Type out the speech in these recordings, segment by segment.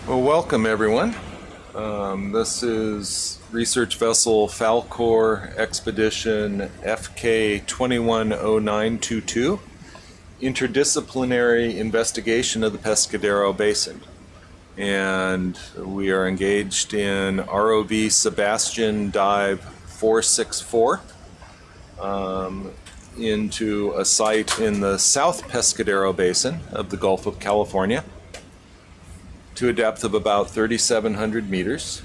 Well, welcome everyone. This is research vessel Falkor expedition FK 210922, interdisciplinary investigation of the Pescadero Basin. And we are engaged in ROV SuBastian dive 464 into a site in the South Pescadero Basin of the Gulf of California, to a depth of about 3,700 meters.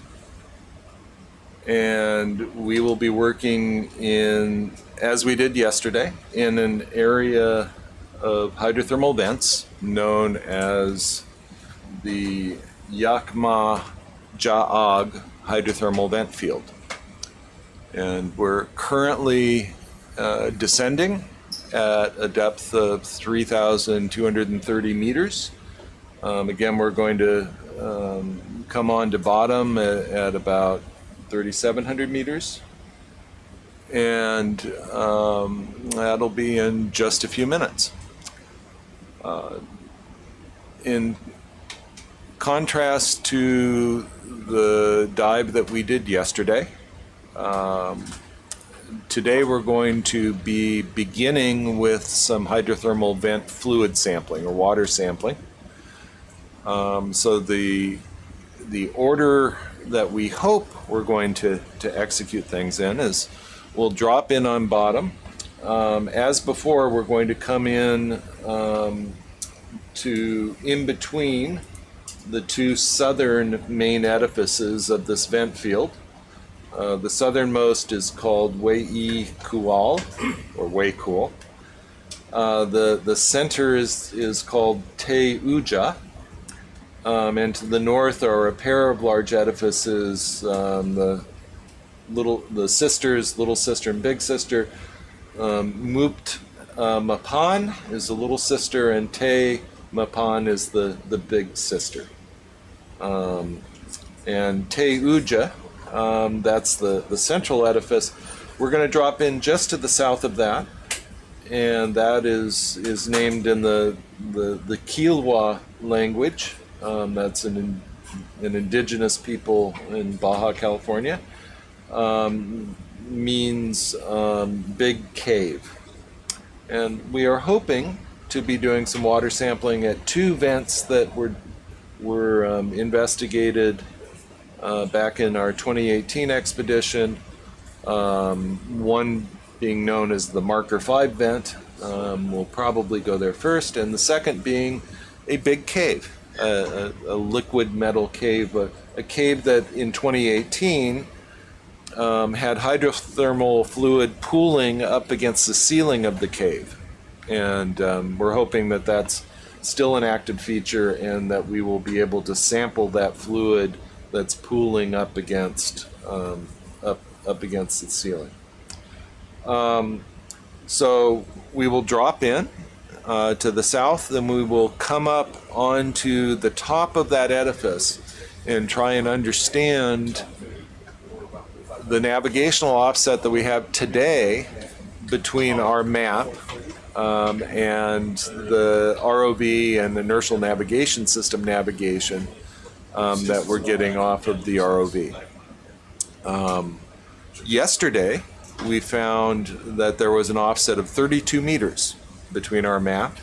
And we will be working in, as we did yesterday, in an area of hydrothermal vents known as the JaichMaa hydrothermal vent field. And we're currently descending at a depth of 3,230 meters. Again, we're going to come on to bottom at about 3,700 meters, and that'll be in just a few minutes. In contrast to the dive that we did yesterday, today we're going to be beginning with some hydrothermal vent fluid sampling or water sampling. So the order that we hope we're going to execute things in is we'll drop in on bottom. As before, we're going to come in to in between the two southern main edifices of this vent field. The southernmost is called Wei Kual, or Wei Kual. The center is called Te Uja. And to the north are a pair of large edifices, the sisters, little sister and big sister. Mupt Mapan is the little sister, and Te Mapan is the big sister. And Te Uja, that's the central edifice. We're going to drop in just to the south of that, and that is named in the Quilwa language. That's an indigenous people in Baja California. Means big cave. And we are hoping to be doing some water sampling at two vents that were investigated back in our 2018 expedition. One being known as the Marker 5 vent. We'll probably go there first, and the second being a big cave. A liquid metal cave, a cave that in 2018 had hydrothermal fluid pooling up against the ceiling of the cave. And we're hoping that that's still an active feature and that we will be able to sample that fluid that's pooling up against the ceiling. So we will drop in to the south, then we will come up onto the top of that edifice and try and understand the navigational offset that we have today between our map and the ROV and inertial navigation system navigation that we're getting off of the ROV. Yesterday, we found that there was an offset of 32 meters between our map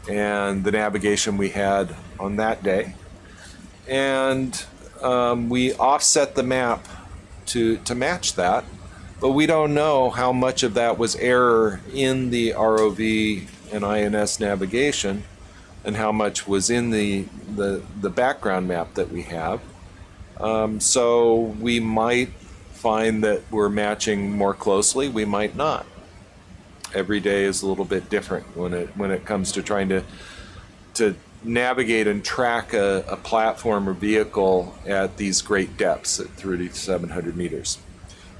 and the navigation we had on that day, and we offset the map to match that, but we don't know how much of that was error in the ROV and INS navigation and how much was in the background map that we have. So we might find that we're matching more closely, we might not. Every day is a little bit different when it comes to trying to navigate and track a platform or vehicle at these great depths at 3,700 meters.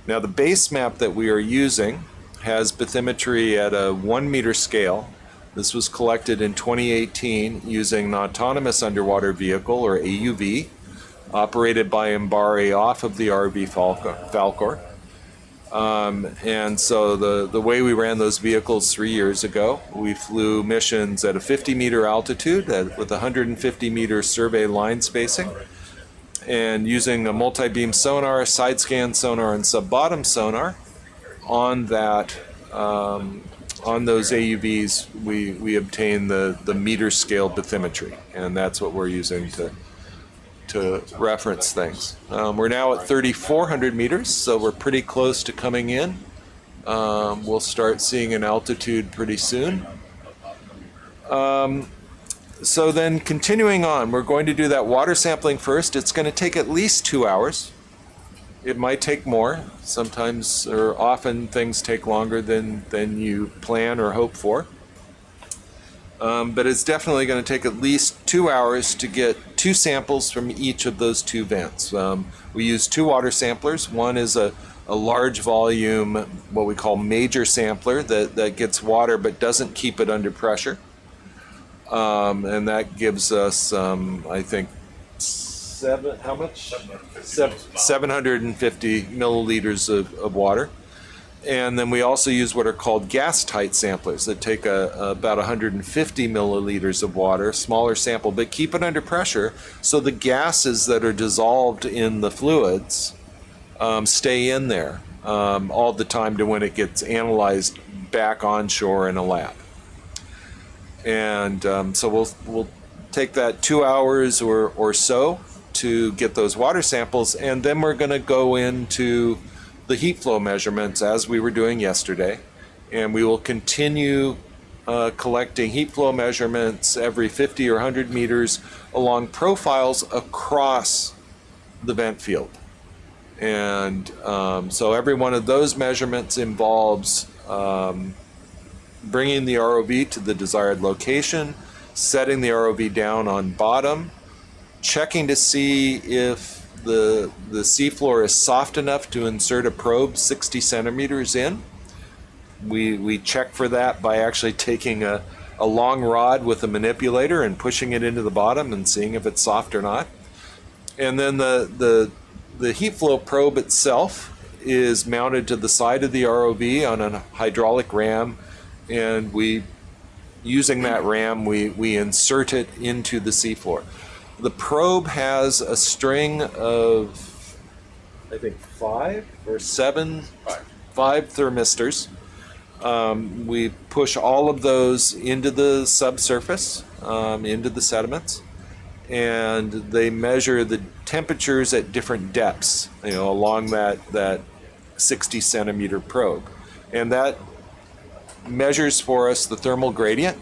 Now, the base map that we are using has bathymetry at a 1 meter scale. This was collected in 2018 using an autonomous underwater vehicle, or AUV, operated by Mbari off of the RV Falkor. And so the way we ran those vehicles 3 years ago, we flew missions at a 50-meter altitude with 150-meter survey line spacing, and using a multi-beam sonar, side-scan sonar, and sub-bottom sonar on that. On those AUVs, we obtain the meter scale bathymetry, and that's what we're using to reference things. We're now at 3,400 meters, so we're pretty close to coming in. We'll start seeing an altitude pretty soon. So then continuing on, we're going to do that water sampling first. It's going to take at least 2 hours. It might take more. Sometimes or often things take longer than you plan or hope for. But it's definitely going to take at least 2 hours to get 2 samples from each of those 2 vents. We use 2 water samplers. One is a large volume, what we call major sampler, that gets water but doesn't keep it under pressure. And that gives us, I think, 750 milliliters of water. And then we also use what are called gas-tight samplers that take about 150 milliliters of water, smaller sample, but keep it under pressure so the gases that are dissolved in the fluids stay in there all the time to when it gets analyzed back onshore in a lab. And so we'll take that 2 hours or so to get those water samples, and then we're going to go into the heat flow measurements as we were doing yesterday, and we will continue collecting heat flow measurements every 50 or 100 meters along profiles across the vent field. And so every one of those measurements involves bringing the ROV to the desired location, setting the ROV down on bottom, checking to see if the seafloor is soft enough to insert a probe 60 centimeters in. We check for that by actually taking a long rod with a manipulator and pushing it into the bottom and seeing if it's soft or not. And then the heat flow probe itself is mounted to the side of the ROV on a hydraulic ram, and using that ram, we insert it into the seafloor. The probe has a string of, I think, 5 thermistors. We push all of those into the subsurface, into the sediments, and they measure the temperatures at different depths, along that 60 centimeter probe. And that measures for us the thermal gradient.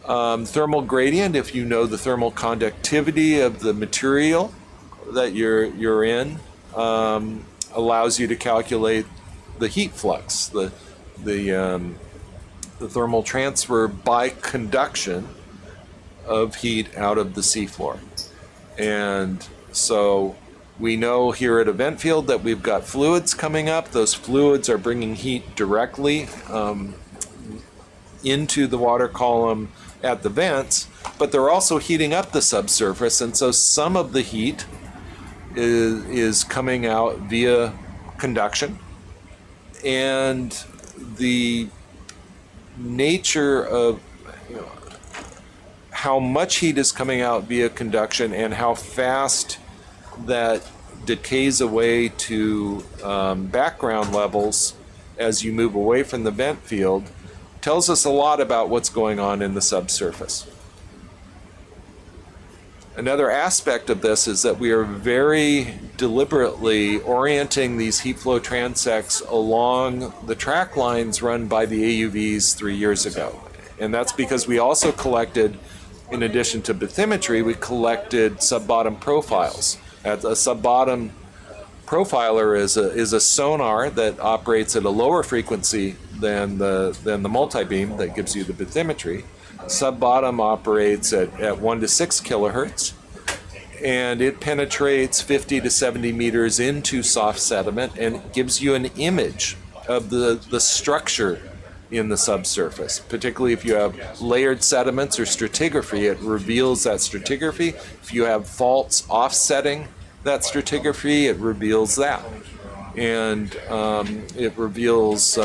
Thermal gradient, if you know the thermal conductivity of the material that you're in, allows you to calculate the heat flux, the thermal transfer by conduction of heat out of the seafloor. And so we know here at a vent field that we've got fluids coming up. Those fluids are bringing heat directly into the water column at the vents, but they're also heating up the subsurface, and so some of the heat is coming out via conduction. And the nature of how much heat is coming out via conduction and how fast that decays away to background levels as you move away from the vent field tells us a lot about what's going on in the subsurface. Another aspect of this is that we are very deliberately orienting these heat flow transects along the track lines run by the AUVs 3 years ago. And that's because we also collected, in addition to bathymetry, we collected sub-bottom profiles. A sub-bottom profiler is a sonar that operates at a lower frequency than the multi-beam that gives you the bathymetry. Sub-bottom operates at 1 to 6 kilohertz, and it penetrates 50 to 70 meters into soft sediment and gives you an image of the structure in the subsurface. Particularly if you have layered sediments or stratigraphy, it reveals that stratigraphy. If you have faults offsetting that stratigraphy, it reveals that. and it reveals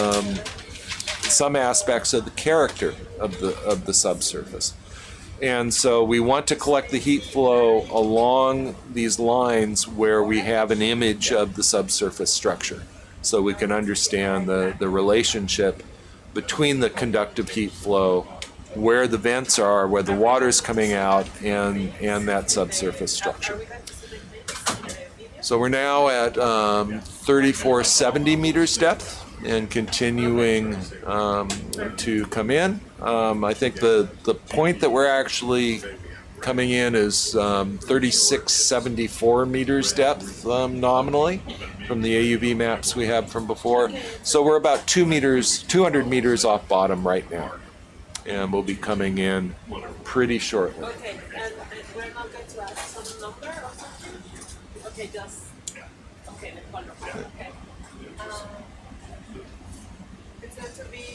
some aspects of the character of the subsurface. And so we want to collect the heat flow along these lines where we have an image of the subsurface structure, so we can understand the relationship between the conductive heat flow, where the vents are, where the water's coming out, and that subsurface structure. So we're now at 3470 meters depth and continuing to come in. I think the point that we're actually coming in is 3674 meters depth nominally from the AUV maps we have from before. So we're about 200 meters off bottom right now, and we'll be coming in pretty shortly. Okay, and we're not going to ask some number or something? Okay, just, okay, the color, okay. It's going to be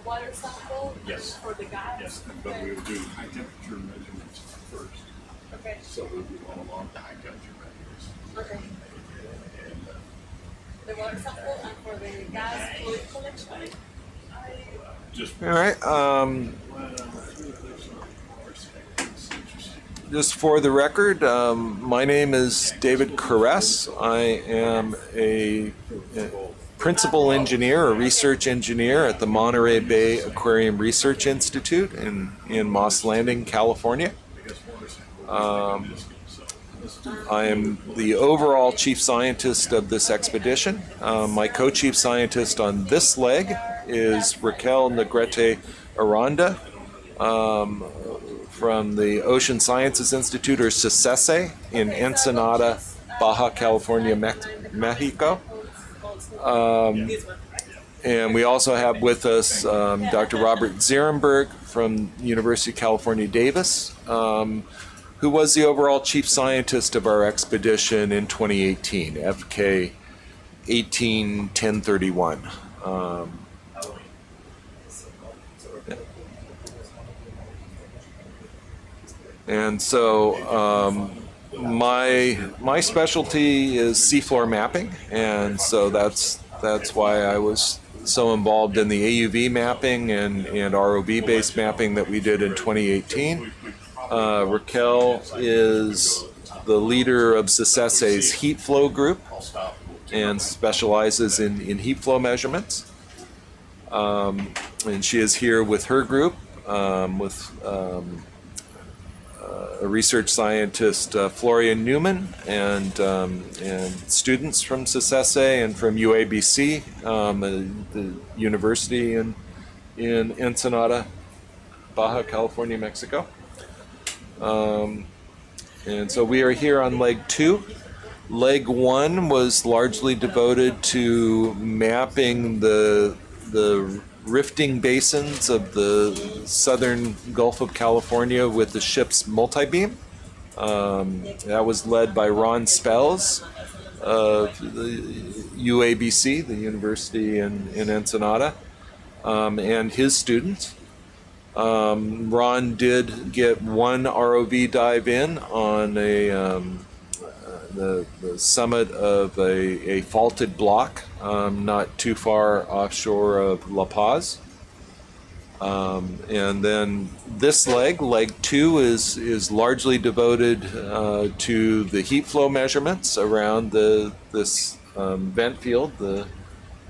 water sample for the gas? Yes, but we will do high temperature measurements first. Okay. So we'll do all along the high temperature measurements. Okay. The water sample and for the gas fluid collection? All right. Just for the record, my name is David Caress. I am a principal engineer, a research engineer at the Monterey Bay Aquarium Research Institute in Moss Landing, California. I am the overall chief scientist of this expedition. My co-chief scientist on this leg is Raquel Negrete Aranda from the Ocean Sciences Institute, or CICESE, in Ensenada, Baja California, Mexico. And we also have with us Dr. Robert Zierenberg from University of California, Davis, who was the overall chief scientist of our expedition in 2018, FK 181031. And so my specialty is seafloor mapping, and so that's why I was so involved in the AUV mapping and ROV based mapping that we did in 2018. Raquel is the leader of CICESE's heat flow group and specializes in heat flow measurements. And she is here with her group, with a research scientist, Florian Newman, and students from CICESE and from UABC, the university in Ensenada, Baja California, Mexico. And so we are here on leg 2. Leg 1 was largely devoted to mapping the rifting basins of the southern Gulf of California with the ship's multi-beam. That was led by Ron Spells of the UABC, the university in Ensenada, and his students. Ron did get one ROV dive in on the summit of a faulted block not too far offshore of La Paz. And then this leg 2, is largely devoted to the heat flow measurements around this vent field, the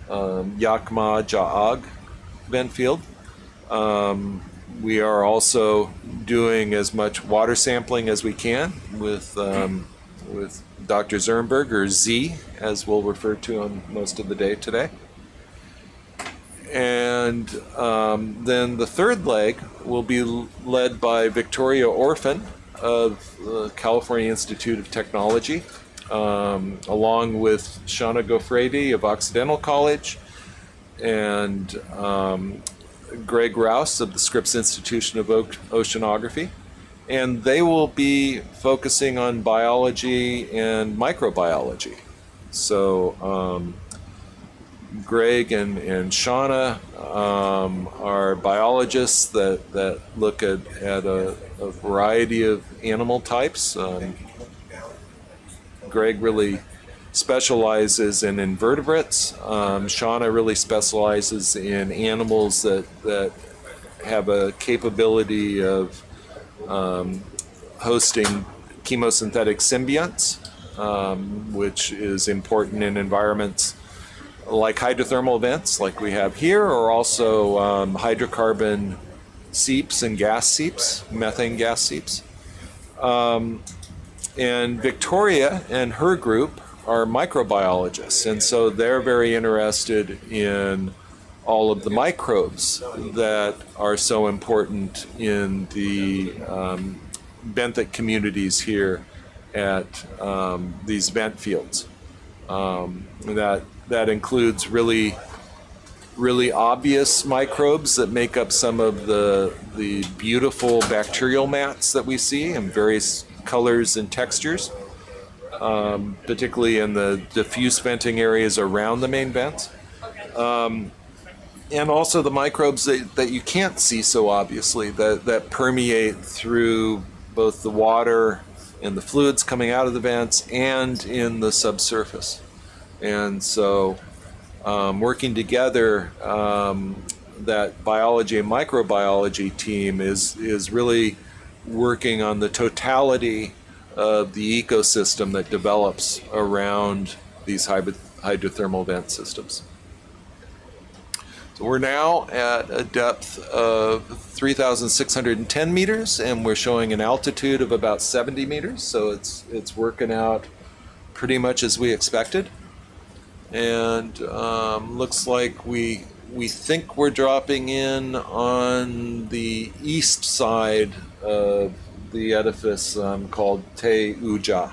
JaichMaa Jaag vent field. We are also doing as much water sampling as we can with Dr. Zierenberg, or Z, as we'll refer to him most of the day today. And then the third leg will be led by Victoria Orphan of the California Institute of Technology, along with Shauna Gofrady of Occidental College, and Greg Rouse of the Scripps Institution of Oceanography. And they will be focusing on biology and microbiology. So Greg and Shauna are biologists that look at a variety of animal types. Greg really specializes in invertebrates. Shauna really specializes in animals that have a capability of hosting chemosynthetic symbionts, which is important in environments like hydrothermal vents like we have here, or also hydrocarbon seeps and gas seeps, methane gas seeps. And Victoria and her group are microbiologists, and so they're very interested in all of the microbes that are so important in the benthic communities here at these vent fields. That includes really obvious microbes that make up some of the beautiful bacterial mats that we see in various colors and textures, particularly in the diffuse venting areas around the main vents. And also the microbes that you can't see so obviously, that permeate through both the water and the fluids coming out of the vents and in the subsurface. And so working together, that biology and microbiology team is really working on the totality of the ecosystem that develops around these hydrothermal vent systems. So we're now at a depth of 3,610 meters, and we're showing an altitude of about 70 meters. So it's working out pretty much as we expected. And looks like we think we're dropping in on the east side of the edifice called Te Uja.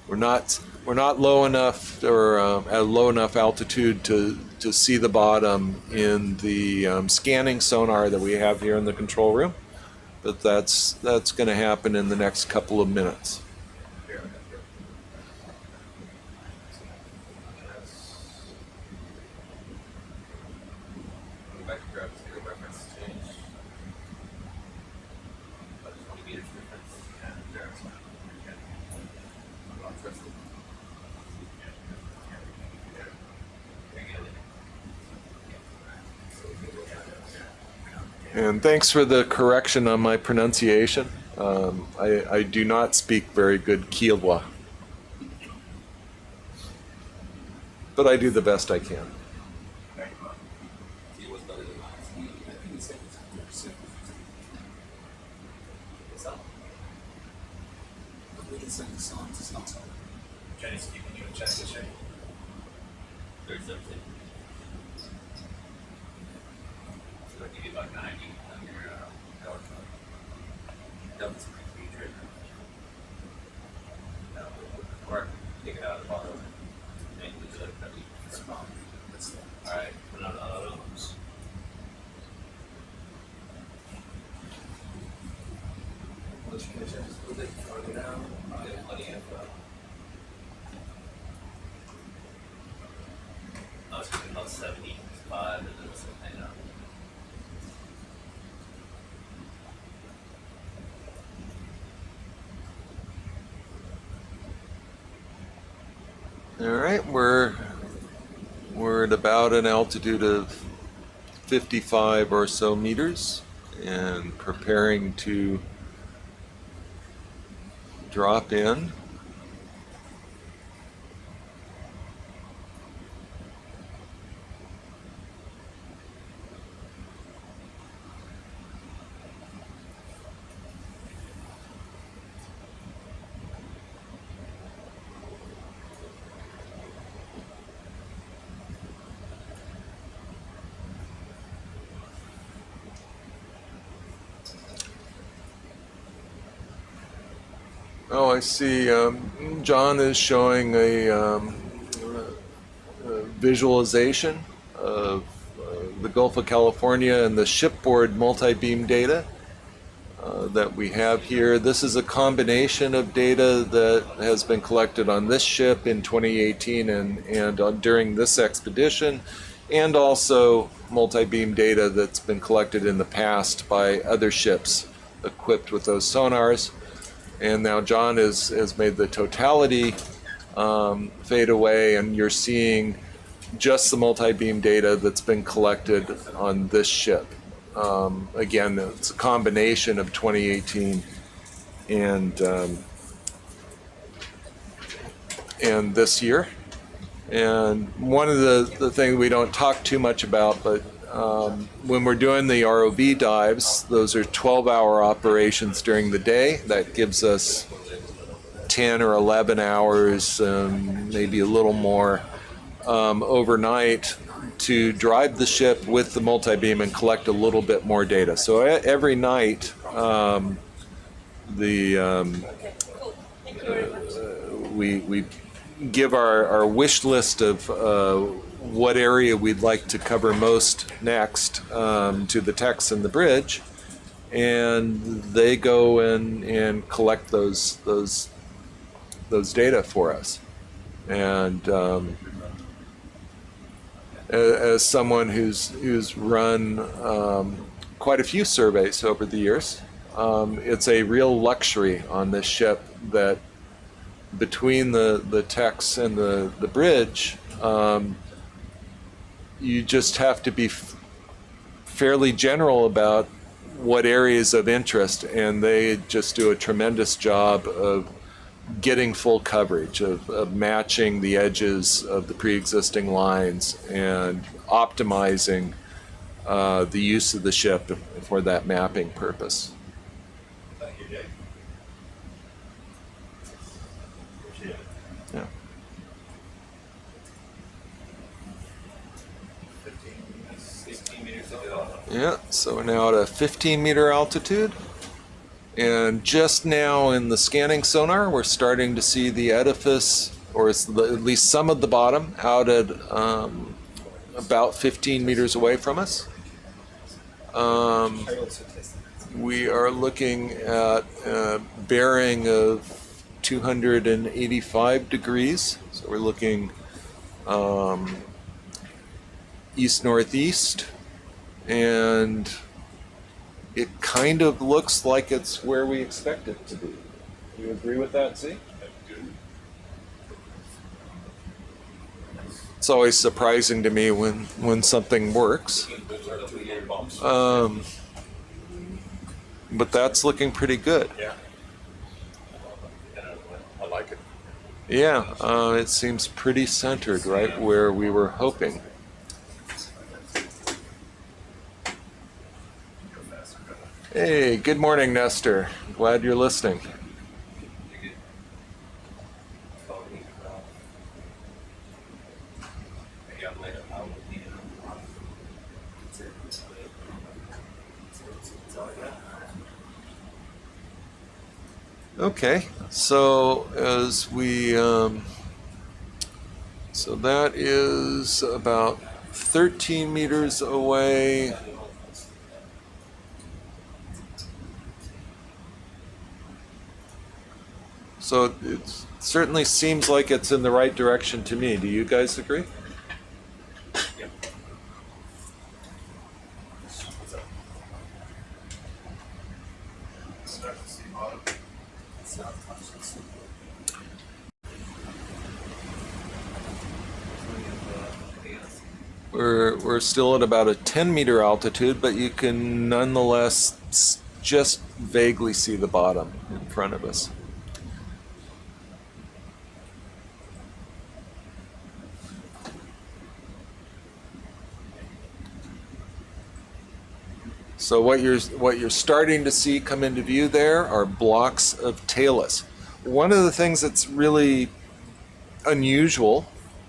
We're not low enough or at a low enough altitude to see the bottom in the scanning sonar that we have here in the control room, but that's going to happen in the next couple of minutes. And thanks for the correction on my pronunciation. I do not speak very good Kiowa, but I do the best I can. Jenny's keeping you in check this year. There's something. So I'll give you about 90 on your power card. That was pretty good. Or take it out of the bottom. Make it look like that. Alright, put it on the other ones. Let's finish it. Put it farther down. Get plenty of I was thinking about 75 and then something else. All right, we're at about an altitude of 55 or so meters and preparing to drop in. Oh, I see. John is showing a visualization of the Gulf of California and the shipboard multi-beam data that we have here. This is a combination of data that has been collected on this ship in 2018 and during this expedition, and also multi-beam data that's been collected in the past by other ships equipped with those sonars. And now John has made the totality fade away, and you're seeing just the multi-beam data that's been collected on this ship. Again, it's a combination of 2018 and this year. And one of the things we don't talk too much about, but when we're doing the ROV dives, those are 12-hour operations during the day. That gives us 10 or 11 hours, maybe a little more, overnight to drive the ship with the multi-beam and collect a little bit more data. So every night, Okay, cool. Thank you very much. we give our wish list of what area we'd like to cover most next to the techs and the bridge, and they go and collect those data for us. And as someone who's run quite a few surveys over the years, it's a real luxury on this ship that between the techs and the bridge, you just have to be fairly general about what areas of interest, and they just do a tremendous job of getting full coverage, of matching the edges of the pre-existing lines and optimizing the use of the ship for that mapping purpose. Thank you, Jay. Appreciate it. Yeah. 16 meters to go. Yeah, so we're now at a 15-meter altitude. And just now in the scanning sonar, we're starting to see the edifice, or at least some of the bottom, out at about 15 meters away from us. We are looking at a bearing of 285 degrees. So we're looking east-northeast, and it kind of looks like it's where we expect it to be. Do you agree with that, Z? It's always surprising to me when something works. But that's looking pretty good. Yeah. I like it. Yeah, it seems pretty centered right where we were hoping. Hey, good morning, Nestor. Glad you're listening. Okay, so as we, so that is about 13 meters away. So it certainly seems like it's in the right direction to me. Do you guys agree? Yep. Start to see bottom. We're still at about a 10-meter altitude, but you can nonetheless just vaguely see the bottom in front of us. So what you're starting to see come into view there are blocks of talus. One of the things that's really unusual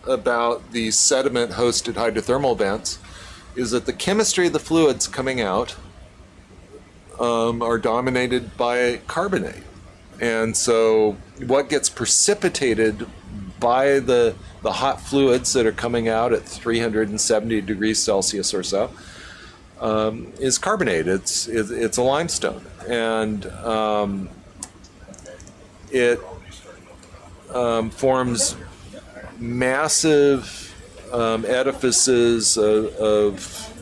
about these sediment-hosted hydrothermal vents is that the chemistry of the fluids coming out are dominated by carbonate. And so what gets precipitated by the hot fluids that are coming out at 370 degrees Celsius or so is carbonate. It's a limestone, and it forms massive edifices of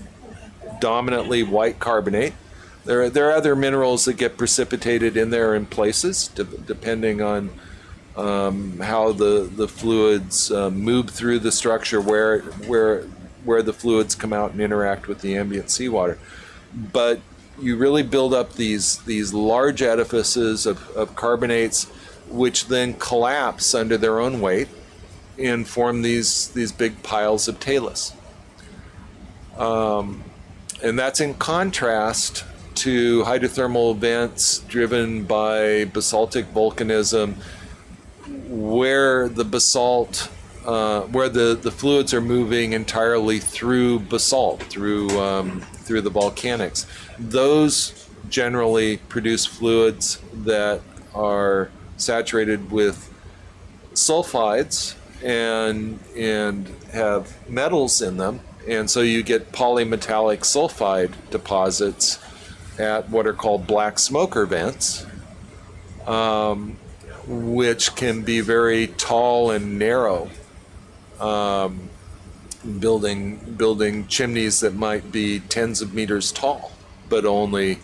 dominantly white carbonate There are other minerals that get precipitated in there in places, depending on how the fluids move through the structure, where the fluids come out and interact with the ambient seawater. But you really build up these large edifices of carbonates, which then collapse under their own weight and form these big piles of talus. And that's in contrast to hydrothermal events driven by basaltic volcanism, where the basalt, where the fluids are moving entirely through basalt, through the volcanics. Those generally produce fluids that are saturated with sulfides and have metals in them, and so you get polymetallic sulfide deposits at what are called black smoker vents, which can be very tall and narrow, building chimneys that might be tens of meters tall, but only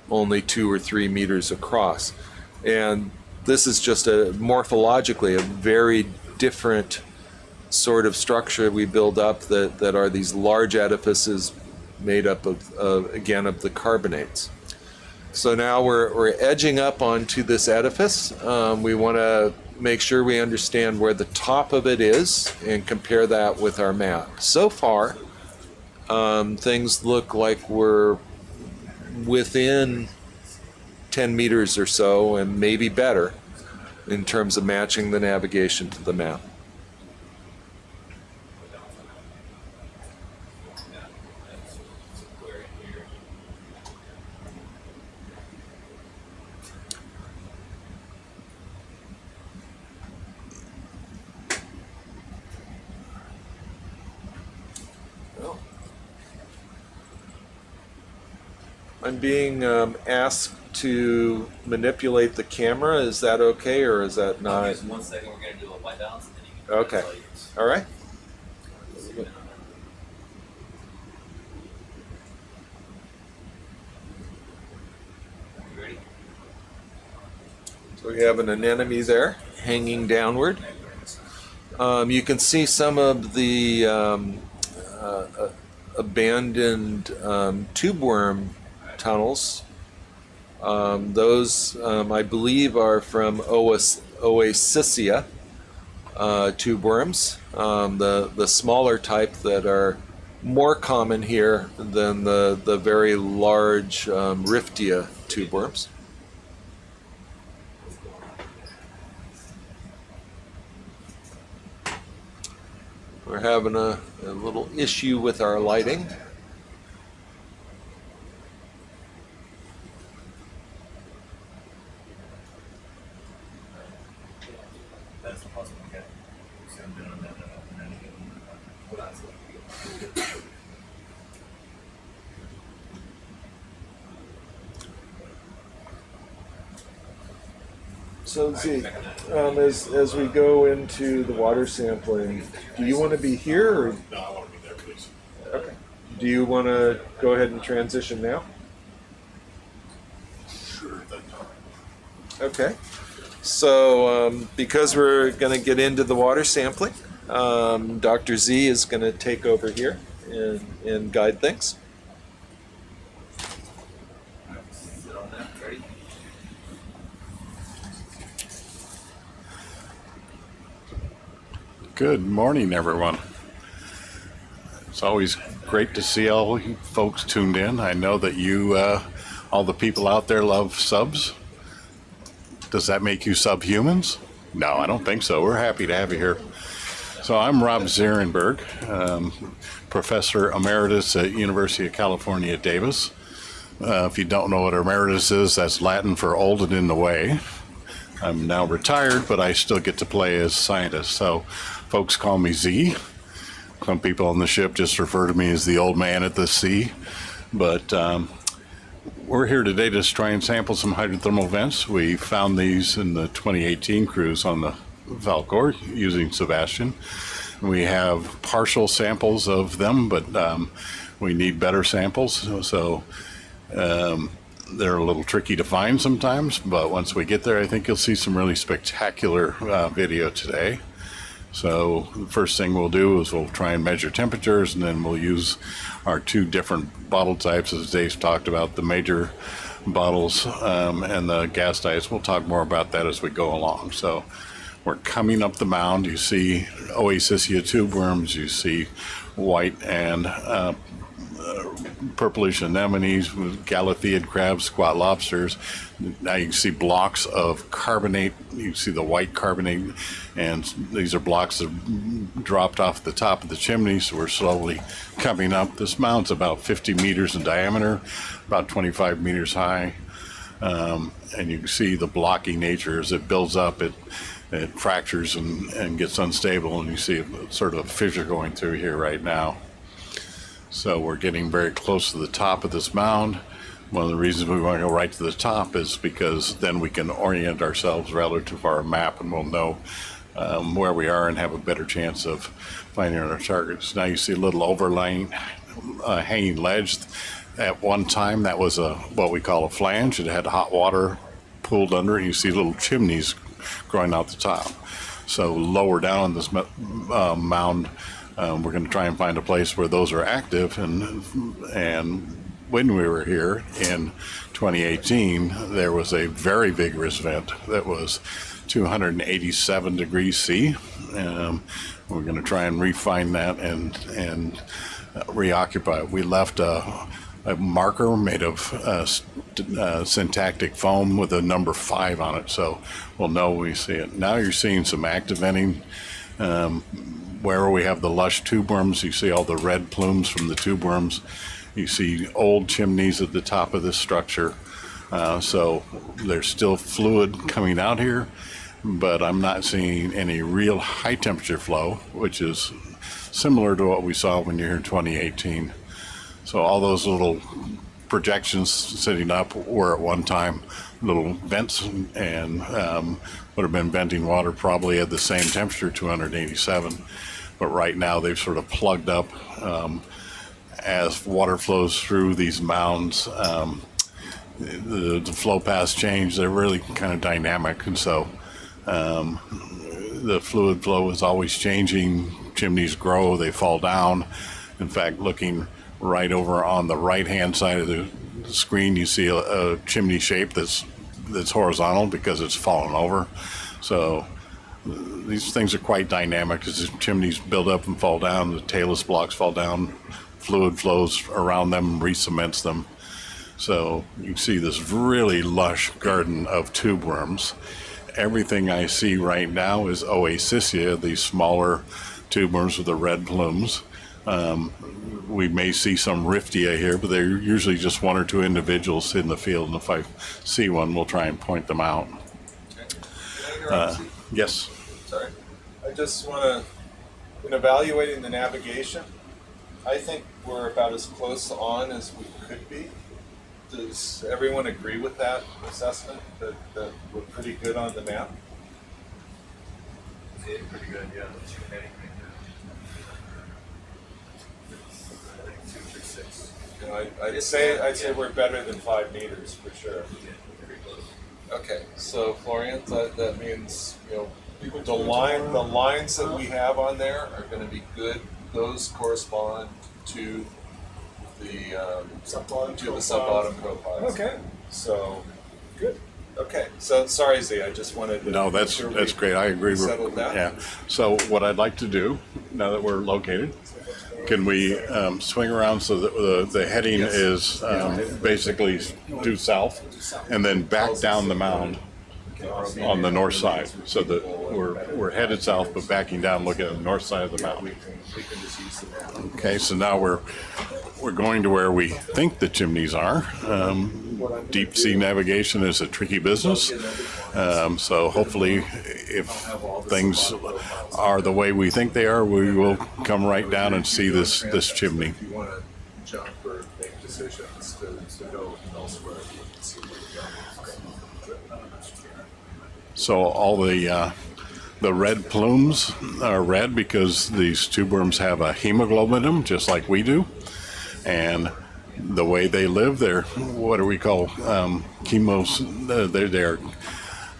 2 or 3 meters across. And this is just morphologically a very different sort of structure we build up that are these large edifices made up of the carbonates. So now we're edging up onto this edifice. We want to make sure we understand where the top of it is and compare that with our map. So far, things look like we're within 10 meters or so, and maybe better in terms of matching the navigation to the map. I'm being asked to manipulate the camera. Is that okay, or is that not? Just 1 second, we're going to do a white balance, and then you can Okay. All right. You ready? So we have an anemone there hanging downward. You can see some of the abandoned tube worm tunnels. Those, I believe, are from Oasisia tube worms, the smaller type that are more common here than the very large Riftia tube worms. We're having a little issue with our lighting. That's possible. Okay. So I'm doing that. Hold on. So Z, as we go into the water sampling, do you want to be here, or No, I want to be there, please. okay? Do you want to go ahead and transition now? Sure, at that time. Okay. So because we're going to get into the water sampling, Dr. Z is going to take over here and guide things. Sit on that. Ready? Good morning, everyone. It's always great to see all you folks tuned in. I know that you, all the people out there, love subs. Does that make you subhumans? No, I don't think so. We're happy to have you here. So I'm Rob Zierenberg, Professor Emeritus at University of California, Davis. If you don't know what emeritus is, that's Latin for old and in the way. I'm now retired, but I still get to play as scientist. So folks call me Z. Some people on the ship just refer to me as the old man at the sea. But we're here today to try and sample some hydrothermal vents. We found these in the 2018 cruise on the Falkor using SuBastian. We have partial samples of them, but we need better samples. So they're a little tricky to find sometimes, but once we get there, I think you'll see some really spectacular video today. So the first thing we'll do is we'll try and measure temperatures, and then we'll use our 2 different bottle types, as Dave talked about, the major bottles and the gas types. We'll talk more about that as we go along. So we're coming up the mound. You see Oasisia tube worms, you see white and purplish anemones, with galatheid crabs, squat lobsters. Now you can see blocks of carbonate. You can see the white carbonate, and these are blocks that dropped off the top of the chimney, so we're slowly coming up. This mound's about 50 meters in diameter, about 25 meters high, and you can see the blocky nature as it builds up. It fractures and gets unstable, and you see sort of a fissure going through here right now. So we're getting very close to the top of this mound. One of the reasons we want to go right to the top is because then we can orient ourselves relative to our map, and we'll know where we are and have a better chance of finding our targets. Now you see a little overlying hanging ledge. At one time that was what we call a flange. It had hot water pooled under it. You see little chimneys growing out the top. So lower down in this mound, we're going to try and find a place where those are active. And when we were here in 2018, there was a very vigorous vent that was 287 degrees C. We're going to try and refine that and reoccupy. We left a marker made of syntactic foam with a number 5 on it, so we'll know when we see it. Now you're seeing some active venting. Where we have the lush tube worms, you see all the red plumes from the tube worms. You see old chimneys at the top of this structure. So there's still fluid coming out here, but I'm not seeing any real high temperature flow, which is similar to what we saw when you're here in 2018. So all those little projections sitting up were at one time little vents, and would have been venting water probably at the same temperature, 287. But right now they've sort of plugged up. As water flows through these mounds, the flow paths change. They're really kind of dynamic, and so the fluid flow is always changing. Chimneys grow, they fall down. In fact, looking right over on the right-hand side of the screen, you see a chimney shape that's horizontal because it's fallen over. So these things are quite dynamic as the chimneys build up and fall down. The talus blocks fall down. Fluid flows around them, re-cements them. So you see this really lush garden of tube worms. Everything I see right now is Oasisia, these smaller tube worms with the red plumes. We may see some riftia here, but they're usually just 1 or 2 individuals in the field, and if I see one, we'll try and point them out. Yes? Sorry. I just want to, in evaluating the navigation, I think we're about as close on as we could be. Does everyone agree with that assessment, that we're pretty good on the map? Yeah, pretty good, yeah. That's your heading right there. I think 236. You know, I'd say we're better than 5 meters for sure. Yeah, pretty close. Okay, so Florian, that means, you know, the lines that we have on there are going to be good. Those correspond to the sub-bottom profiles. Okay. So Good. okay. So sorry, Z. I just wanted to. No, that's great. I agree. Settled down. Yeah. So what I'd like to do now that we're located, can we swing around so that the heading is basically due south, and then back down the mound on the north side, so that we're headed south but backing down, looking at the north side of the mountain. Okay, so now we're going to where we think the chimneys are. Deep sea navigation is a tricky business, so hopefully if things are the way we think they are, we will come right down and see this chimney. If you want to jump or make decisions to go elsewhere, you can see where you're going. So all the red plumes are red because these tube worms have a hemoglobin in them, just like we do. And the way they live, they're what do we call chemos? They're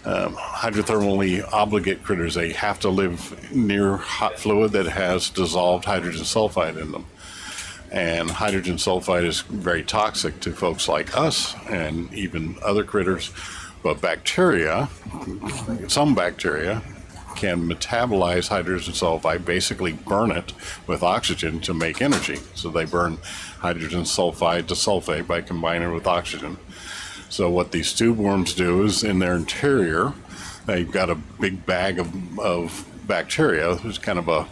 hydrothermally obligate critters. They have to live near hot fluid that has dissolved hydrogen sulfide in them. And hydrogen sulfide is very toxic to folks like us and even other critters. But bacteria, some bacteria, can metabolize hydrogen sulfide, basically burn it with oxygen to make energy. So they burn hydrogen sulfide to sulfate by combining it with oxygen. So what these tube worms do is in their interior, they've got a big bag of bacteria. It's kind of a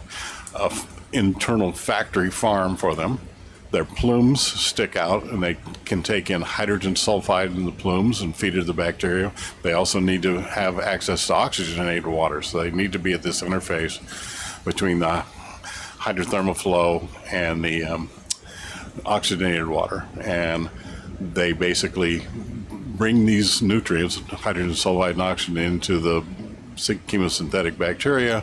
internal factory farm for them. Their plumes stick out and they can take in hydrogen sulfide in the plumes and feed it to the bacteria. They also need to have access to oxygenated water, so they need to be at this interface between the hydrothermal flow and the oxygenated water. And they basically bring these nutrients, hydrogen sulfide and oxygen, into the chemosynthetic bacteria.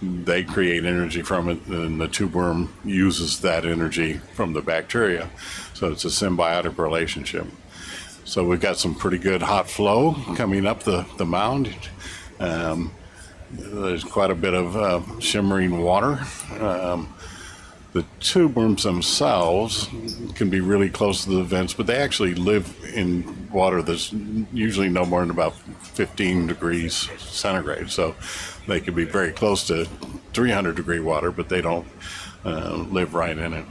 They create energy from it, and the tube worm uses that energy from the bacteria. So it's a symbiotic relationship. So we've got some pretty good hot flow coming up the mound. There's quite a bit of shimmering water. The tube worms themselves can be really close to the vents, but they actually live in water that's usually no more than about 15 degrees centigrade. So they could be very close to 300 degree water, but they don't live right in it.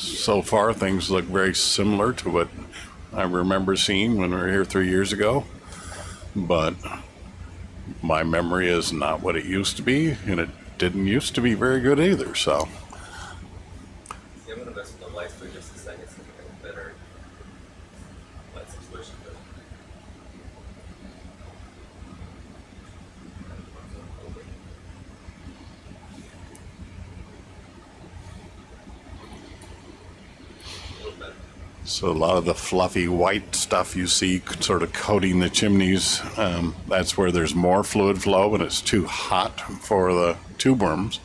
So far things look very similar to what I remember seeing when we were here 3 years ago, but my memory is not what it used to be, and it didn't used to be very good either. So Yeah, I'm gonna invest in the lights for just a second so we get a better light situation. So a lot of the fluffy white stuff you see sort of coating the chimneys, that's where there's more fluid flow and it's too hot for the tube worms.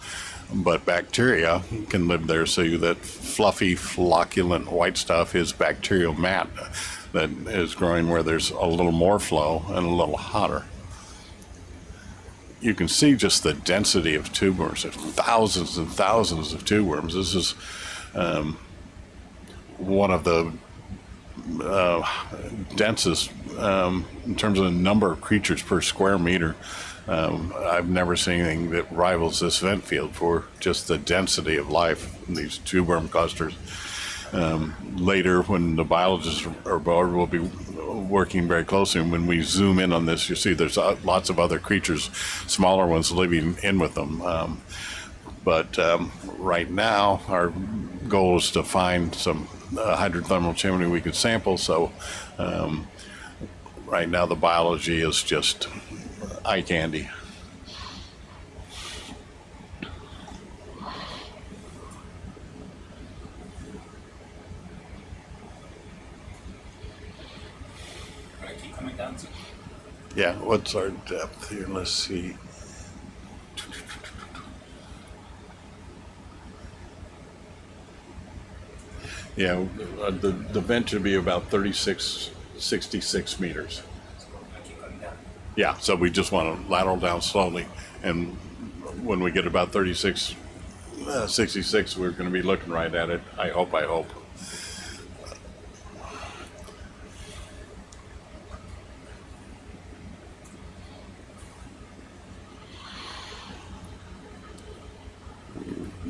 But bacteria can live there, so that fluffy, flocculent white stuff is bacterial mat that is growing where there's a little more flow and a little hotter. You can see just the density of tube worms. There's thousands and thousands of tube worms. This is one of the densest in terms of the number of creatures per square meter. I've never seen anything that rivals this vent field for just the density of life in these tube worm clusters. Later, when the biologists are aboard, we'll be working very closely. And when we zoom in on this, you see there's lots of other creatures, smaller ones, living in with them. But right now, our goal is to find some hydrothermal chimney we could sample. So right now, the biology is just eye candy. Alright, keep coming down to. Yeah, what's our depth here? Let's see. Yeah, the vent should be about 66 meters. I keep coming down. Yeah, so we just want to lateral down slowly, and when we get about 66, we're going to be looking right at it. I hope.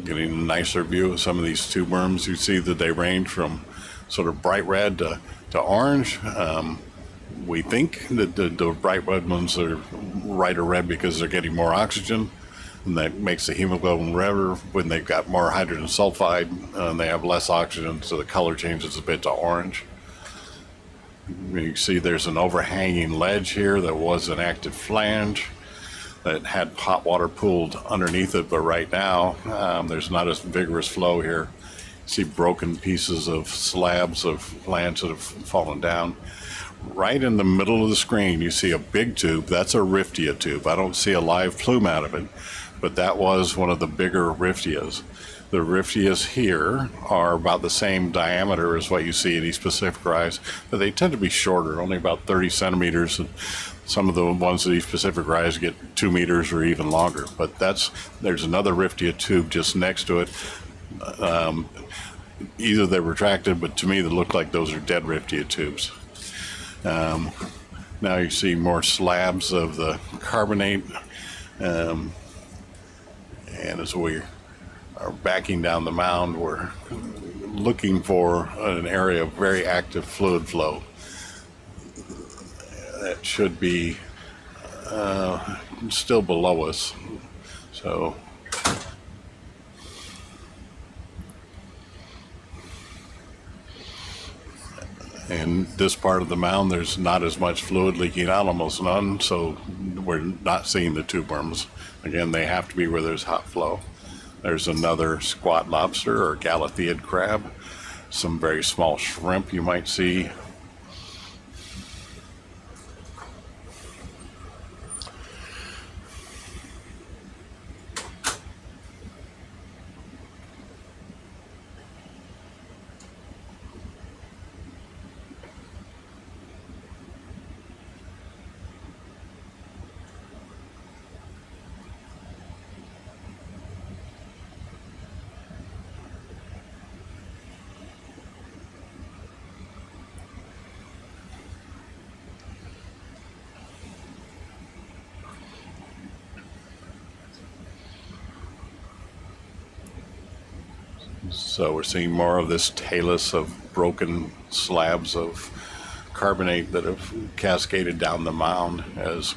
Getting a nicer view of some of these tube worms. You see that they range from sort of bright red to orange. We think that the bright red ones are brighter red because they're getting more oxygen, and that makes the hemoglobin redder. When they've got more hydrogen sulfide, they have less oxygen, so the color changes a bit to orange. You can see there's an overhanging ledge here that was an active flange that had hot water pooled underneath it, but right now there's not as vigorous flow here. You see broken pieces of slabs of flange that have fallen down. Right in the middle of the screen, you see a big tube. That's a riftia tube. I don't see a live plume out of it, but that was one of the bigger riftias. The riftias here are about the same diameter as what you see in these Pacific Rise, but they tend to be shorter, only about 30 centimeters. And some of the ones of these Pacific Rise get 2 meters or even longer. But there's another riftia tube just next to it. Either they're retracted, but to me they look like those are dead riftia tubes. Now you see more slabs of the carbonate, and as we are backing down the mound, we're looking for an area of very active fluid flow. That should be still below us. So in this part of the mound, there's not as much fluid leaking out, almost none, so we're not seeing the tube worms. Again, they have to be where there's hot flow. There's another squat lobster or Galatheid crab, some very small shrimp you might see. So we're seeing more of this talus of broken slabs of carbonate that have cascaded down the mound. As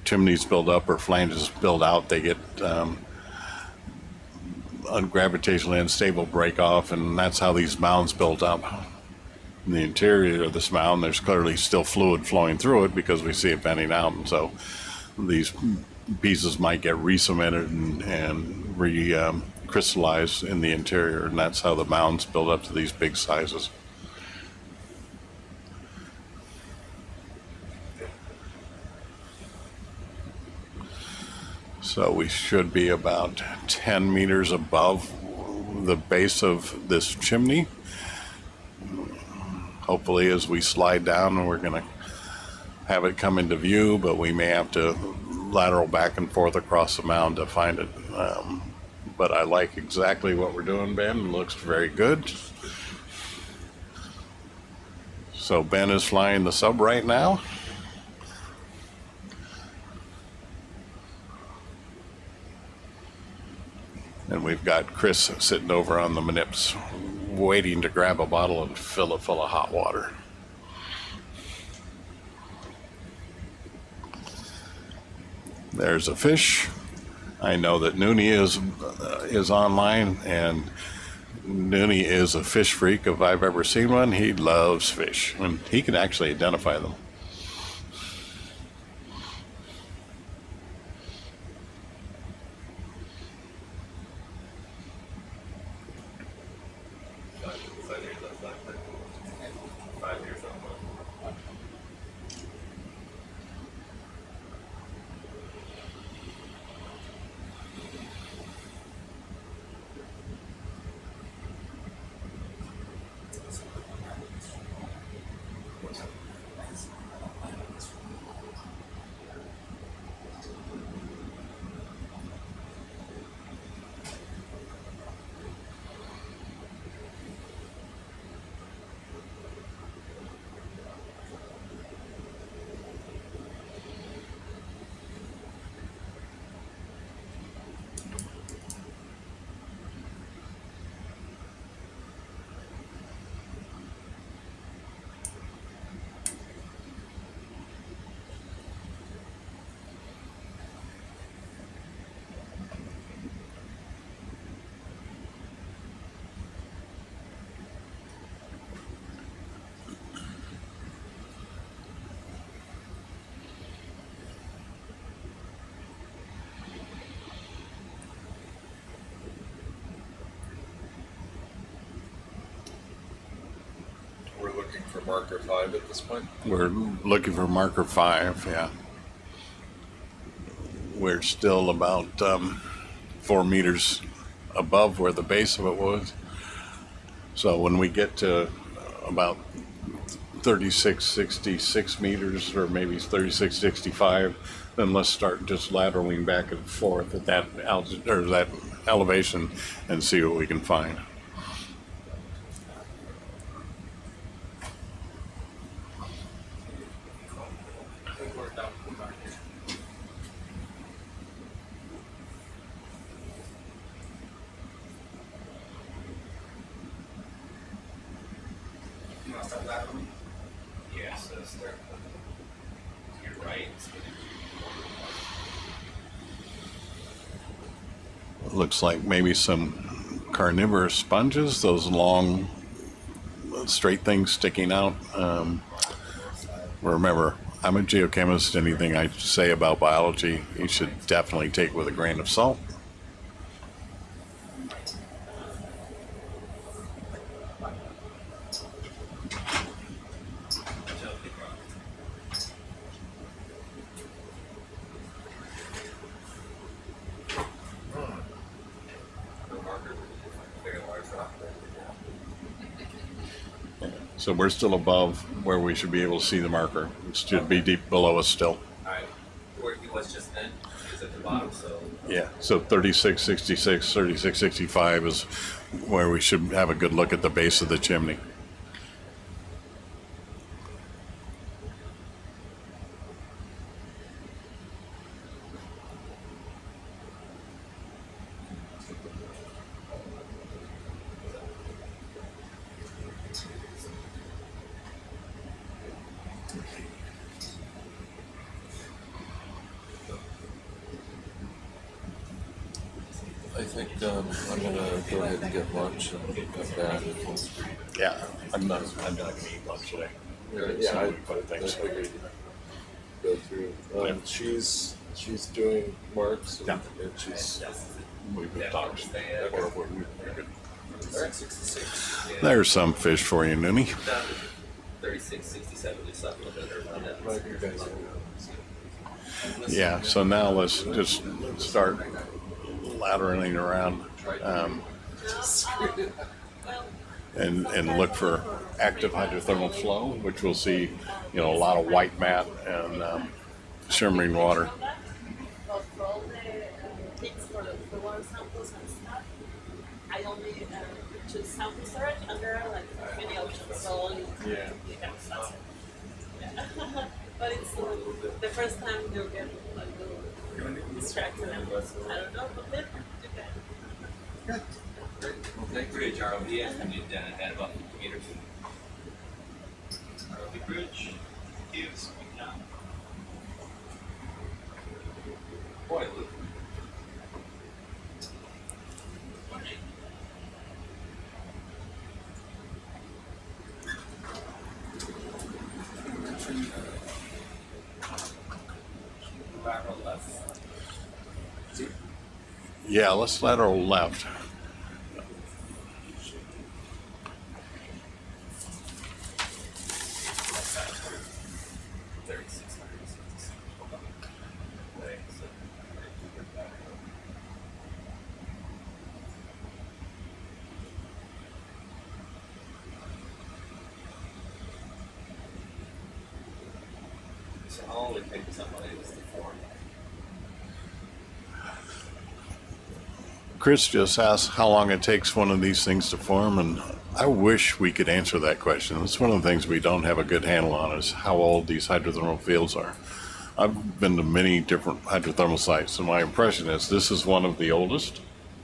chimneys build up or flanges build out, they get gravitationally unstable break off, and that's how these mounds built up. In the interior of this mound, there's clearly still fluid flowing through it because we see it bending out, and so these pieces might get re-cemented and re-crystallized in the interior, and that's how the mounds build up to these big sizes. So we should be about 10 meters above the base of this chimney. Hopefully as we slide down, we're going to have it come into view, but we may have to lateral back and forth across the mound to find it. But I like exactly what we're doing, Ben. It looks very good. So Ben is flying the sub right now. And we've got Chris sitting over on the manips waiting to grab a bottle and fill it full of hot water. There's a fish. I know that Noonie is online, and Noonie is a fish freak. If I've ever seen one, he loves fish, and he can actually identify them. for marker 5 at this point. We're looking for marker 5, yeah. We're still about 4 meters above where the base of it was. So when we get to about 3666 meters, or maybe 3665, then let's start just lateraling back and forth at that that elevation and see what we can find. Yeah, so start to your right. Looks like maybe some carnivorous sponges, those long straight things sticking out. Remember, I'm a geochemist. Anything I say about biology, you should definitely take with a grain of salt. So we're still above where we should be able to see the marker. It should be deep below us still. Alright, where he was just then, he was at the bottom, so. Yeah, so 3666, 3665 is where we should have a good look at the base of the chimney. I think I'm gonna go ahead and get lunch and come back. Yeah, I'm not gonna eat lunch today. Yeah, I Thanks. figured go through. She's doing marks and she's We've been talking. Alright, 66. Yeah. There's some fish for you, Noonie. Down to 36, 67, just up a little bit around that. might be guys. Yeah, so now let's just start lateraling around and look for active hydrothermal flow, which we'll see, a lot of white mat and shimmering water. But for all the things for the water samples and stuff, I only choose sample storage, and there are like many options, so only you can start. Yeah. But it's the first time you'll get distracted and I don't know, but then you can. Next bridge, ROV estimated down at about 50 meters. ROV bridge is down. Boy, look. Lateral left. Yeah, let's lateral left. So how long would it take somebody to form? Chris just asked how long it takes one of these things to form, and I wish we could answer that question. It's one of the things we don't have a good handle on, is how old these hydrothermal fields are. I've been to many different hydrothermal sites, and my impression is this is one of the oldest.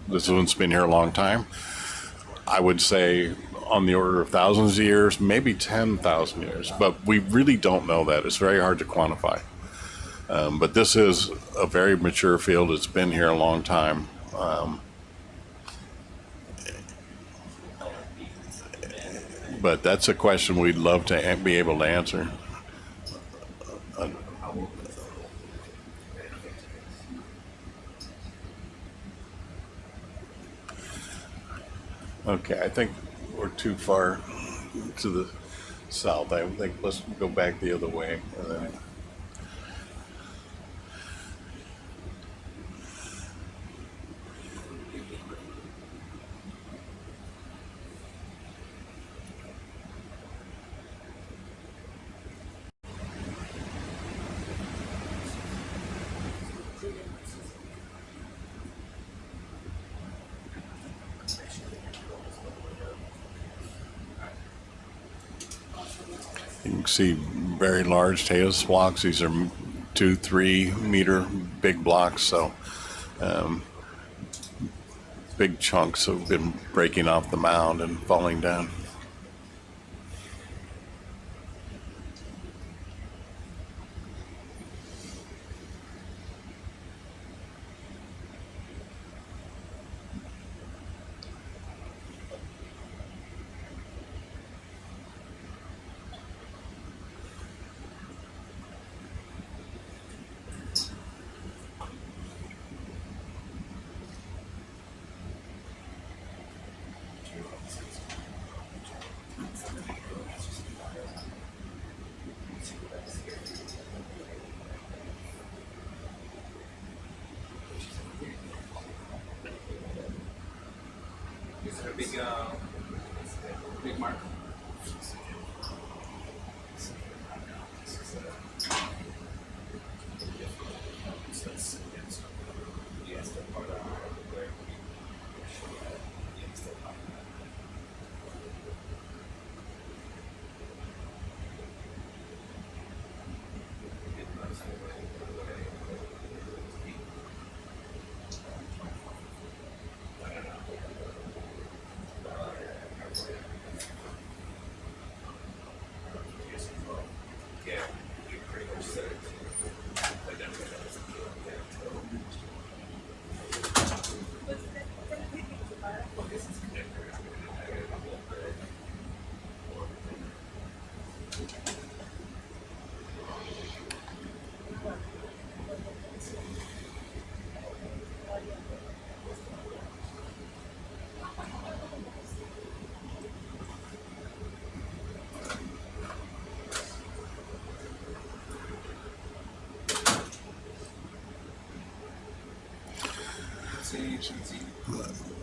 This one's been here a long time. I would say on the order of thousands of years, maybe 10,000 years, but we really don't know that. It's very hard to quantify. But this is a very mature field. It's been here a long time. But that's a question we'd love to be able to answer. Okay, I think we're too far to the south. I think let's go back the other way. And then, you can see very large Tejas blocks. These are 2-3 meter big blocks, so big chunks have been breaking off the mound and falling down. Is there a big mark?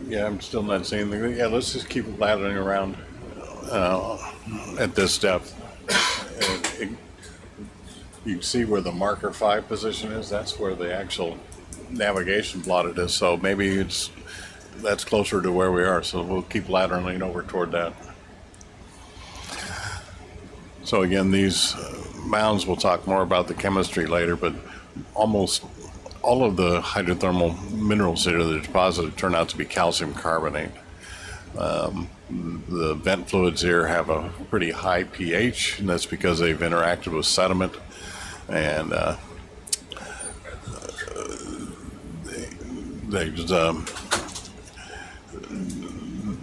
Yeah, I'm still not seeing anything. Yeah, let's just keep laddering around at this depth. You can see where the marker 5 position is. That's where the actual navigation plotted is. So maybe that's closer to where we are. So we'll keep laddering over toward that. So again, these mounds, we'll talk more about the chemistry later, but almost all of the hydrothermal minerals that are deposited turn out to be calcium carbonate. The vent fluids here have a pretty high pH, and that's because they've interacted with sediment, and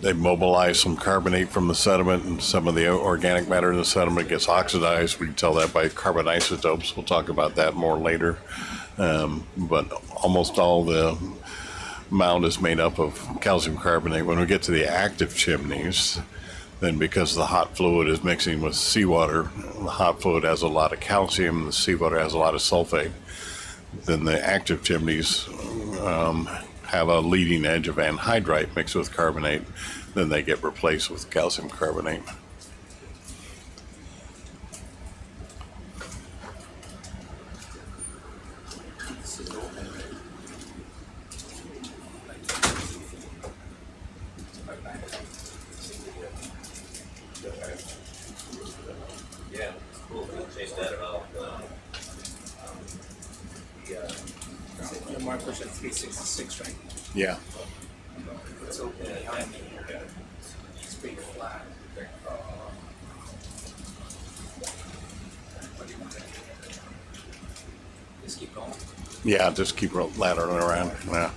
they mobilize some carbonate from the sediment, and some of the organic matter in the sediment gets oxidized. We can tell that by carbon isotopes. We'll talk about that more later. But almost all the mound is made up of calcium carbonate. When we get to the active chimneys, then because the hot fluid is mixing with seawater, the hot fluid has a lot of calcium, the seawater has a lot of sulfate, then the active chimneys have a leading edge of anhydrite mixed with carbonate, then they get replaced with calcium carbonate. Yeah, cool. Chase that about The markers at 366, right? Yeah. It's open behind me. It's big flat. What do you want to do? Just keep going. Yeah, just keep laddering around. Yeah.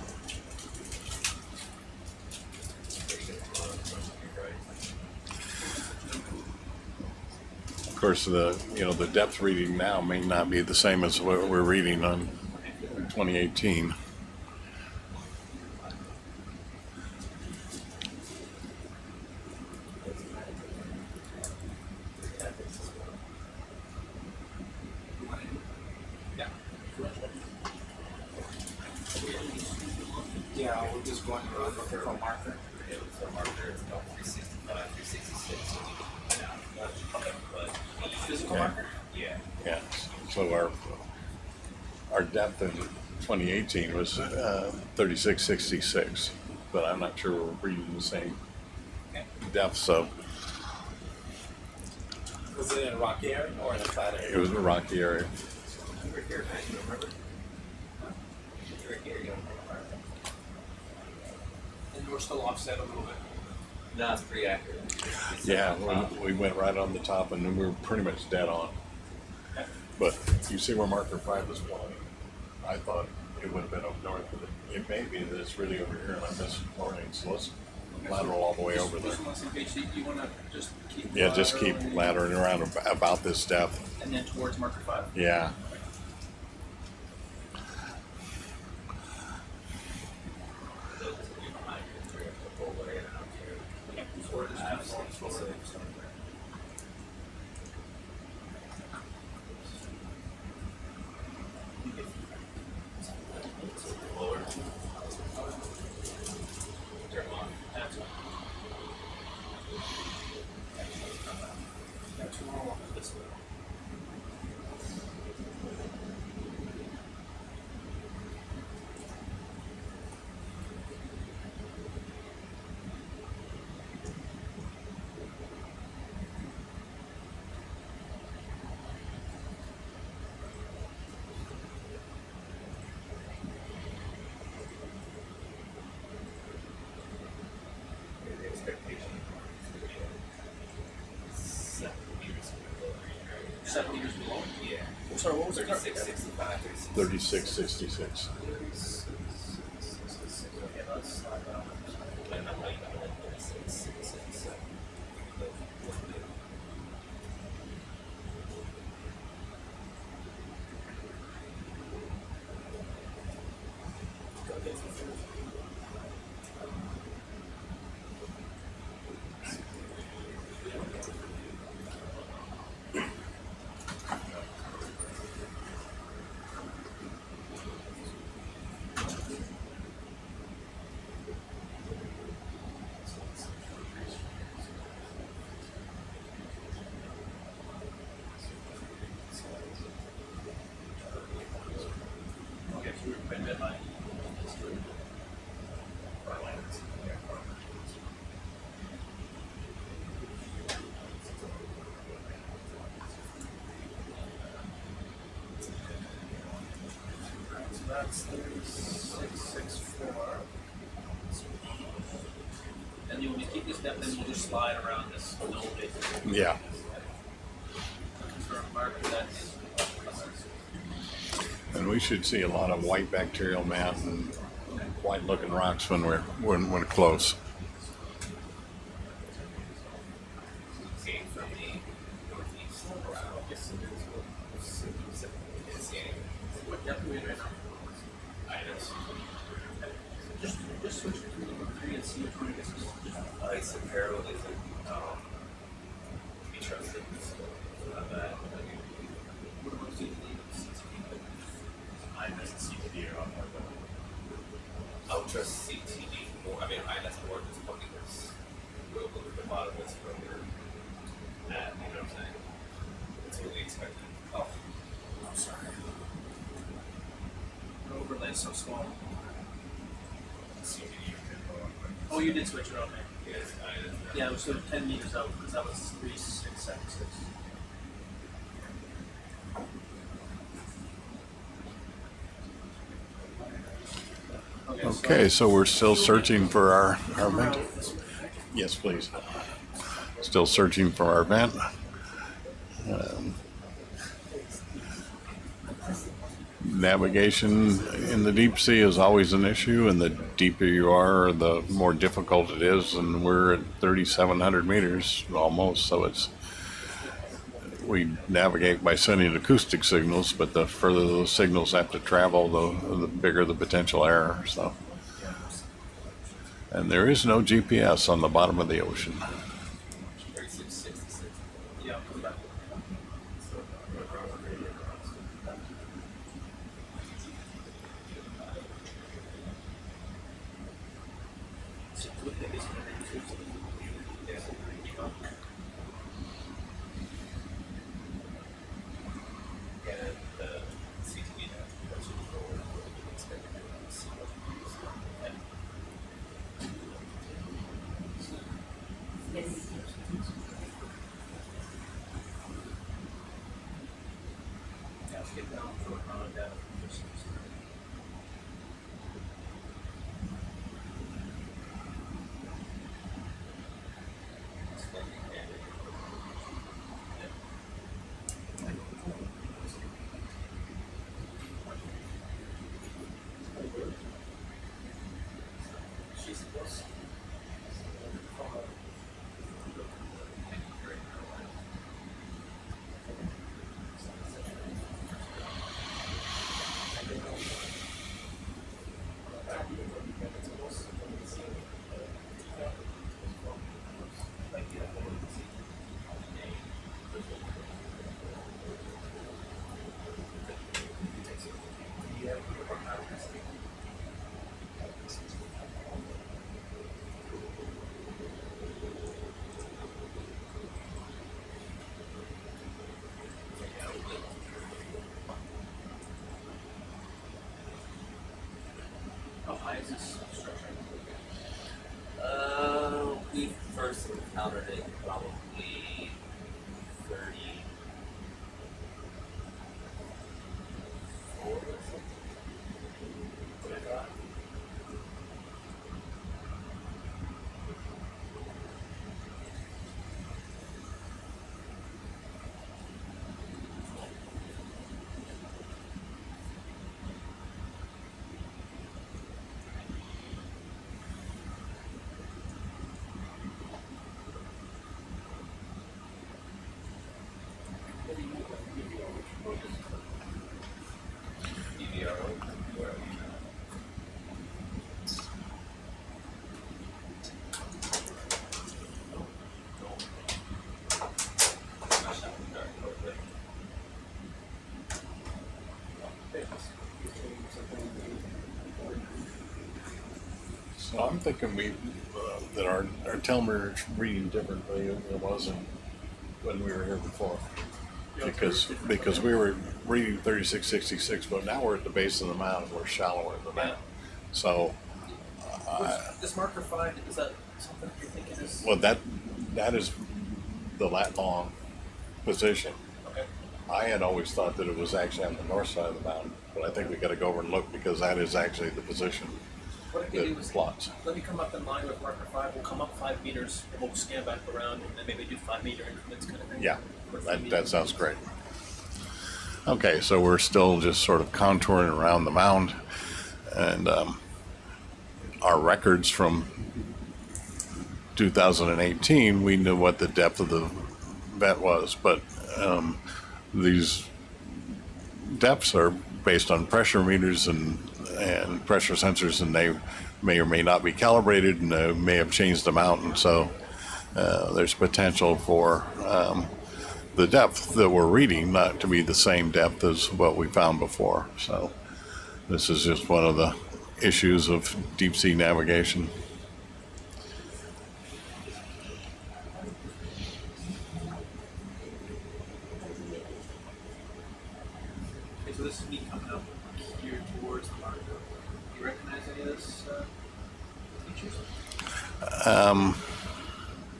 Of course, the depth reading now may not be the same as what we're reading on 2018. Yeah, we're just going around looking for a marker. Yeah, so marker is about 365, 366. Okay, but Physical Okay. marker? yeah. Yeah. So our depth in 2018 was 3666, but I'm not sure we're reading the same depth. So Was it in a rocky area or in a flat area? it was a rocky area. You were here, man. You remember? You were here. You don't remember? And we're still offset a little bit. No, it's pretty accurate. It's Yeah, on top. we went right on the top, and we were pretty much dead on. But you see where marker 5 is flying. I thought it would have been up north, but it may be that it's really over here, and I missed warning. So let's lateral all the way over there. Just on the same page. You want to just keep Yeah, just keep lateral laddering around about this depth. and then towards marker 5. Yeah. Those will be behind you. We're gonna go over there and out here. Before this Have is some going forward. lower. JaichMaa. That's all. That's all. This way. The expectation is to be 7 meters below. 7 meters below. Yeah. Sorry, what was it? 3665, 3666. Okay, let's slide down. And I'm like, 3667. Okay, so we're right midline. So that's 3664. And you want to keep this depth, and we'll just slide around this node basically. Yeah. Confirm marker that is. And we should see a lot of white bacterial mat and white looking rocks when we're close. Came from the northeast around. It's What depth are we in right now? items. Just switch between the 3 and see which one it is. Ice apparel isn't to be trusted. So not bad. What about CTD? INS and CTD are on there, but I would trust CTD more. I mean, INS more just because we'll look at the bottom of this where we're at, you know what I'm saying? It's what we expected. Oh, I'm sorry. The overlay is so small. CTD or Oh, you did switch it on there. yes, INS. Yeah, it was sort of 10 meters out because that was 3676. Okay, so we're still searching for our vent. Yes, please. Still searching for our vent. Navigation in the deep sea is always an issue, and the deeper you are, the more difficult it is. And we're at 3,700 meters almost, so we navigate by sending acoustic signals, but the further those signals have to travel, the bigger the potential error. So, and there is no GPS on the bottom of the ocean. 3666. Yeah, come back. And CTV has to control yeah, let's get down to data. How high is this structure? We first encountered it probably 34 or something. So I'm thinking that our telemeter is reading differently than it was when we were here before. Because we were reading 3666, but now we're at the base of the mountain. We're shallower than that. So, This marker 5, is that something you're thinking is? well, that is the lat long position. Okay. I had always thought that it was actually on the north side of the mountain, but I think we got to go over and look because that is actually the position What I can do that is plots. let me come up in line with marker 5. We'll come up 5 meters and we'll scan back around and then maybe do 5 meter increments kind of thing. Yeah, Or 3 that meter sounds increments. great. Okay, so we're still just sort of contouring around the mound, and our records from 2018, we knew what the depth of the vent was, but these depths are based on pressure meters and pressure sensors, and they may or may not be calibrated, and they may have changed the mountain. So there's potential for the depth that we're reading not to be the same depth as what we found before. So this is just one of the issues of deep sea navigation. Okay, so this is me coming up here towards the marker. Do you recognize any of this features?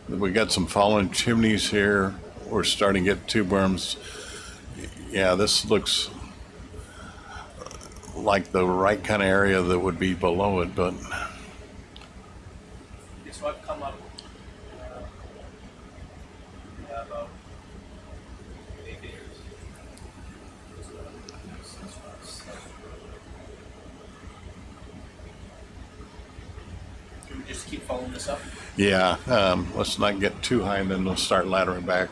We got some fallen chimneys here. We're starting to get tube worms. Yeah, this looks like the right kind of area that would be below it, but Okay, so I've come up about 8 meters. Can we just keep following this up? yeah, let's not get too high, and then we'll start laddering back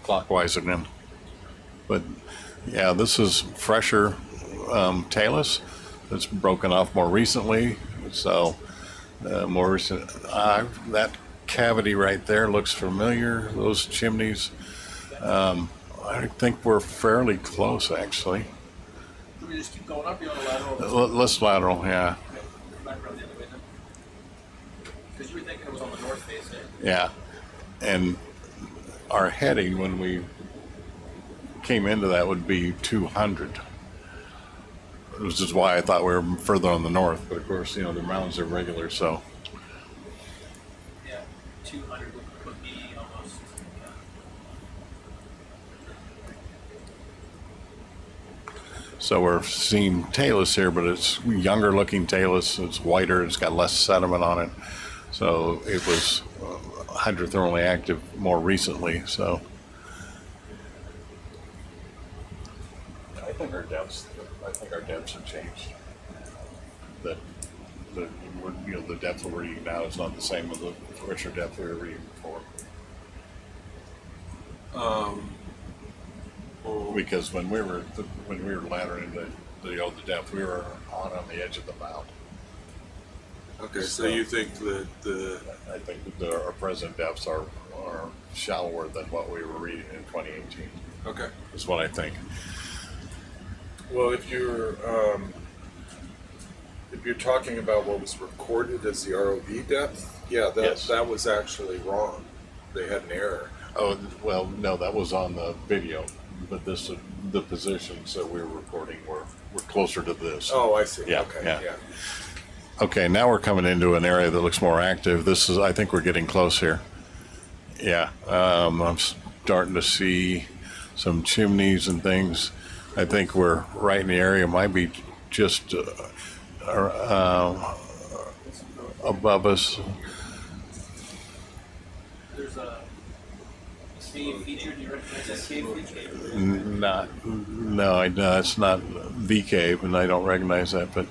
clockwise again. But yeah, this is fresher talus. It's broken off more recently, so more recent. That cavity right there looks familiar. Those chimneys. I think we're fairly close, actually. Can we just keep going up? You want to lateral? Let's lateral, yeah. Okay, come back around the other way then. Because you were thinking it was on the north face, eh? Yeah. And our heading when we came into that would be 200. Which is why I thought we were further on the north. But of course, you know, the mountains are regular, so. Yeah, 200 would put me almost. So we're seeing talus here, but it's younger looking talus. It's whiter. It's got less sediment on it. So it was hydrothermally active more recently. So I think our depths have changed. The you know, the depth we're reading now is not the same as the richer depth we were reading before. Because when we were laddering the depth, we were on the edge of the mound. Okay, so you think that I think that our present depths are shallower than what we were reading in 2018. okay. Is what I think. Well, if you're talking about what was recorded as the ROV depth, yeah, Yes. that was actually wrong. They had an error. Oh well, no, that was on the video, but the positions that we were recording were closer to this. Oh, I see. Yeah, Okay. yeah. Yeah. Okay, now we're coming into an area that looks more active. I think we're getting close here. Yeah, I'm starting to see some chimneys and things. I think we're right in the area. Might be just above us. There's a cave feature. Do you recognize that cave feature? No, it's not the cave, and I don't recognize that. But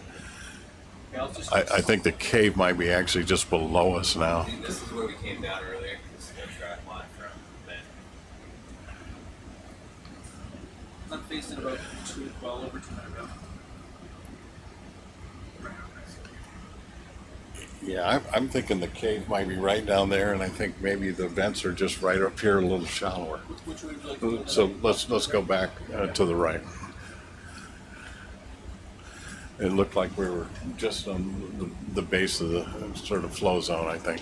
Yeah, I'll just. I think the cave might be actually just below us now. I think this is where we came down earlier. This is the track line from then. I'm facing about well over 200 now. Yeah, I'm thinking the cave might be right down there, and I think maybe the vents are just right up here, a little shallower. Which way would you like to go? So let's go back to the right. It looked like we were just on the base of the sort of flow zone, I think.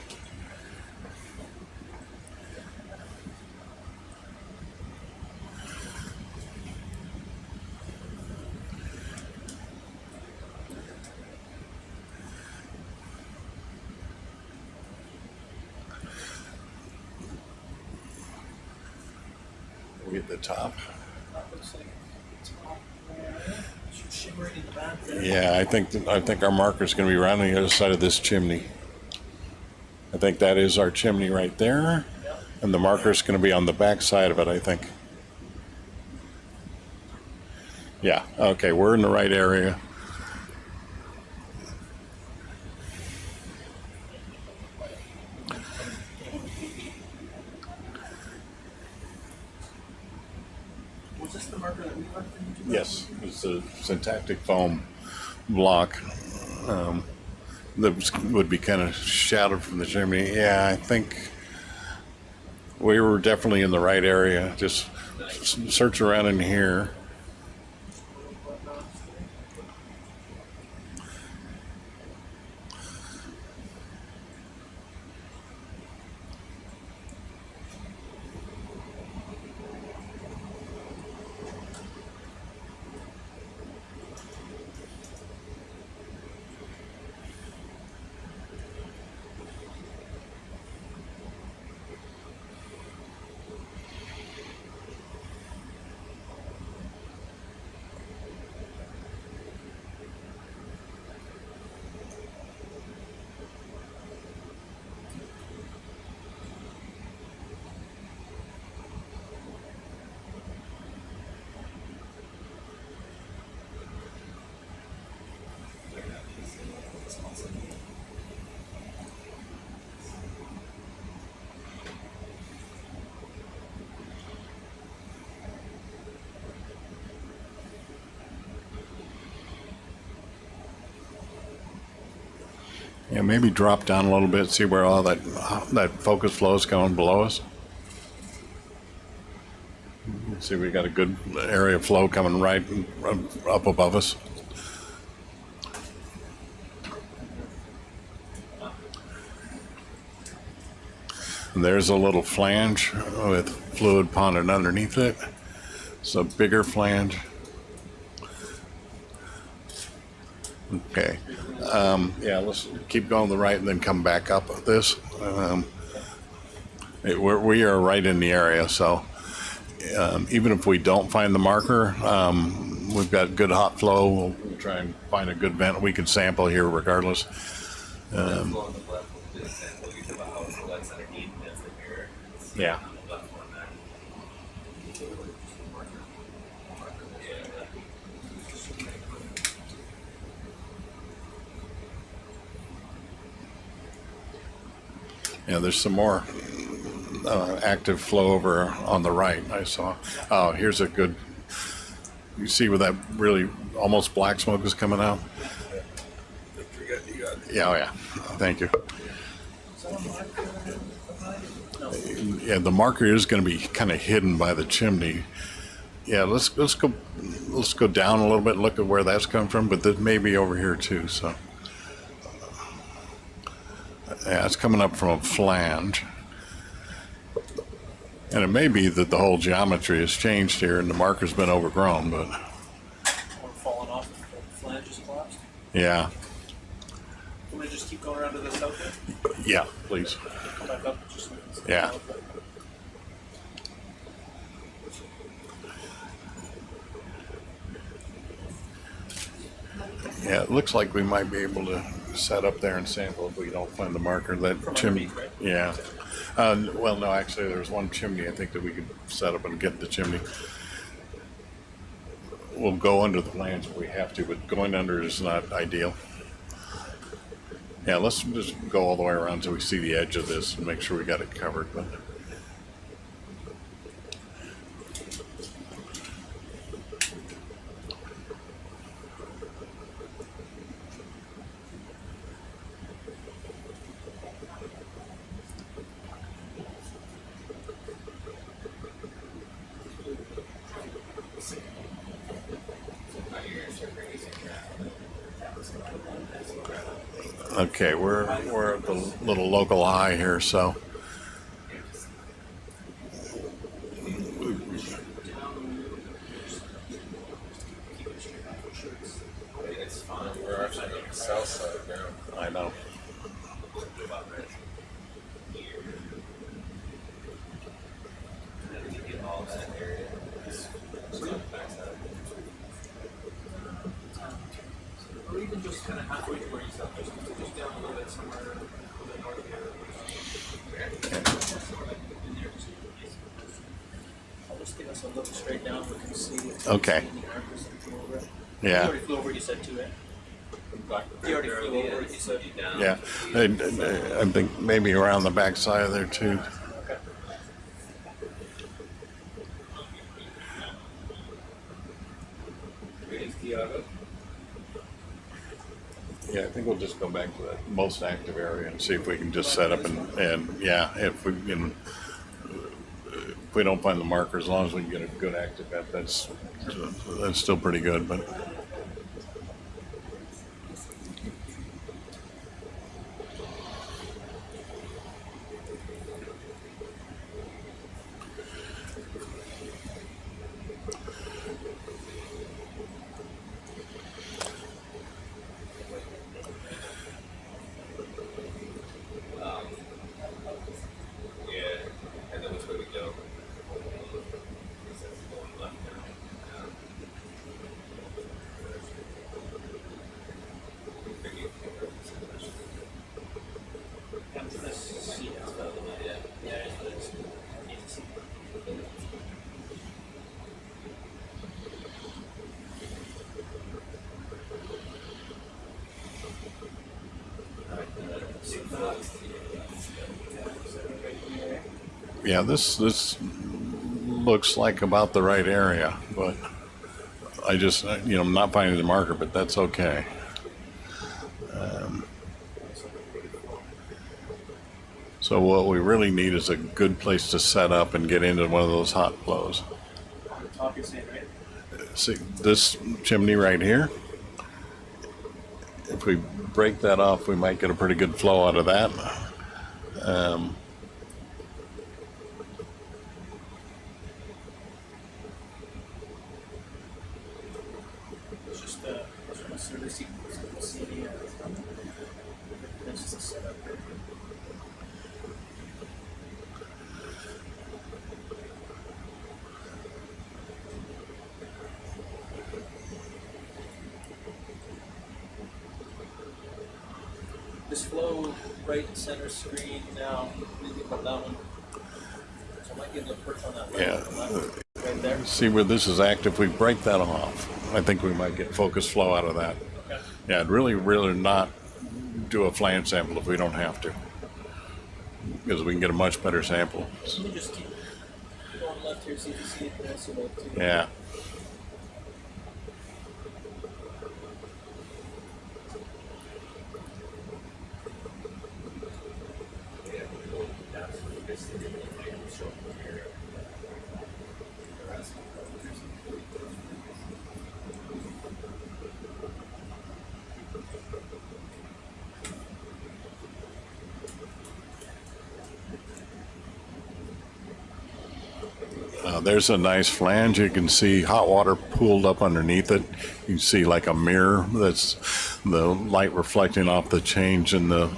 We at the top. Looks like it's all shimmering in the back there. Yeah, I think our marker's going to be around on the other side of this chimney. I think that is our chimney right there, and the marker's going to be on the back side of it, I think. Yeah, okay, we're in the right area. Was this the marker that we left in? Yes, it's a syntactic foam block that would be kind of shadowed from the chimney. Yeah, I think we were definitely in the right area. Just search around in here. Yeah, maybe drop down a little bit, see where all that focus flow is going below us. See, we got a good area of flow coming right up above us. And there's a little flange with fluid ponded underneath it. It's a bigger flange. Okay. Yeah, let's keep going to the right and then come back up this. We are right in the area, so even if we don't find the marker, we've got good hot flow. We'll try and find a good vent we can sample here regardless. Flow on the left, this sample, you talk about how it collects underneath and it's the mirror. Yeah. On the left one there. Yeah, there's some more active flow over on the right, I saw. Oh, here's a good, you see where that really almost black smoke is coming out? Yeah, oh yeah, thank you. Yeah, the marker is going to be kind of hidden by the chimney. Yeah, let's go down a little bit and look at where that's come from, but that may be over here too, so. Yeah, it's coming up from a flange. And it may be that the whole geometry has changed here and the marker's been overgrown, but Or falling off, the flange is collapsed. yeah. Can we just keep going around to the south there? Yeah, please. Come back up, just so we can see. Yeah. Yeah, it looks like we might be able to set up there and sample if we don't find the marker. That chimney, underneath, right? yeah. Well, no, actually, there's one chimney I think that we could set up and get the chimney. We'll go under the flange if we have to, but going under is not ideal. Yeah, let's just go all the way around so we see the edge of this and make sure we got it covered. But okay, we're at the little local high here, so It's fine. We're actually on the south side now. I know. About right here. And then we get all that area. It's on the backside. Or even just kind of halfway to where you said, just down a little bit somewhere, a little bit north of here. In there, just- I'll just give us a look straight down, we can see if Okay. any markers that flew over it. Yeah. You already flew over, you said, too, right? You already flew over it, you said. Down. Yeah, I think maybe around the backside of there too. Okay. Greetings, Tiago. Yeah, I think we'll just go back to that most active area and see if we can just set up and yeah, if we don't find the marker, as long as we can get a good active bet, that's still pretty good. But Yeah, and then which way we go? He says going left now. Come to this seat as well. Yeah, it's easy. yeah, this looks like about the right area, but I just I'm not finding the marker, but that's okay. So what we really need is a good place to set up and get into one of those hot flows. On the top, you're saying, right? See this chimney right here? If we break that off, we might get a pretty good flow out of that. So we'll see any, this is a setup here. This flow right center screen now, anything about that one? So I might give it a perch on that left, right there. See where this is active, we break that off. I think we might get focus flow out of that. Okay. Yeah, I'd really not do a flange sample if we don't have to, because we can get a much better sample. Let me just keep going left here, see if you see anything else you like to. Yeah. Yeah, we'll go down to this and show up here. There's a nice flange. You can see hot water pooled up underneath it. You can see like a mirror that's the light reflecting off the change in the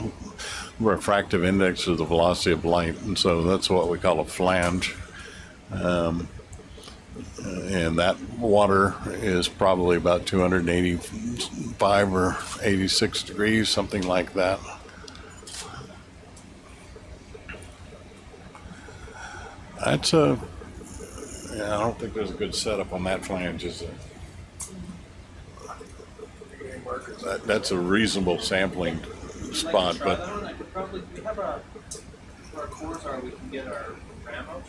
refractive index of the velocity of light. And so that's what we call a flange. And that water is probably about 285 or 86 degrees, something like that. That's a... Yeah, I don't think there's a good setup on that flange, is there? That's a reasonable sampling spot, Try but that one. I could probably, we have where our cores are, we can get our ram out.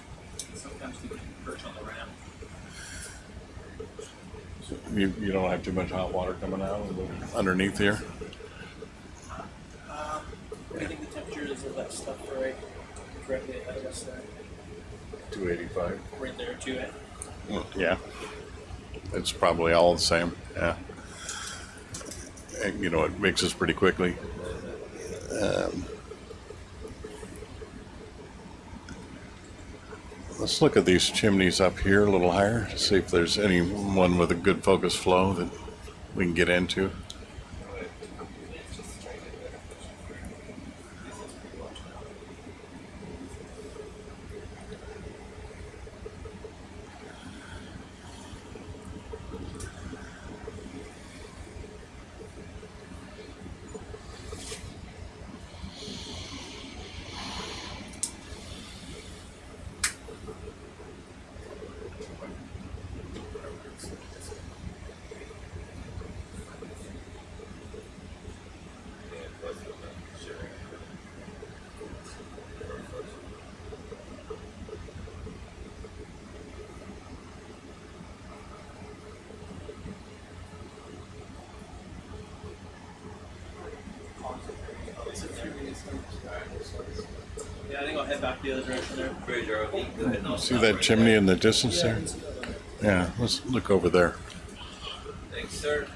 And sometimes we can perch on the ram. you don't have too much hot water coming out underneath here. I think the temperature is of that stuff right directly ahead of us there. 285. Right there too, eh? Yeah, it's probably all the same. Yeah, and, you know, it mixes pretty quickly. Let's look at these chimneys up here a little higher, see if there's any one with a good focus flow that we can get into. Yeah, I think I'll head back the other direction there. Great, Jarrell. Go ahead and See that chimney in the distance there? Yeah, let's look over there. Thanks, sir.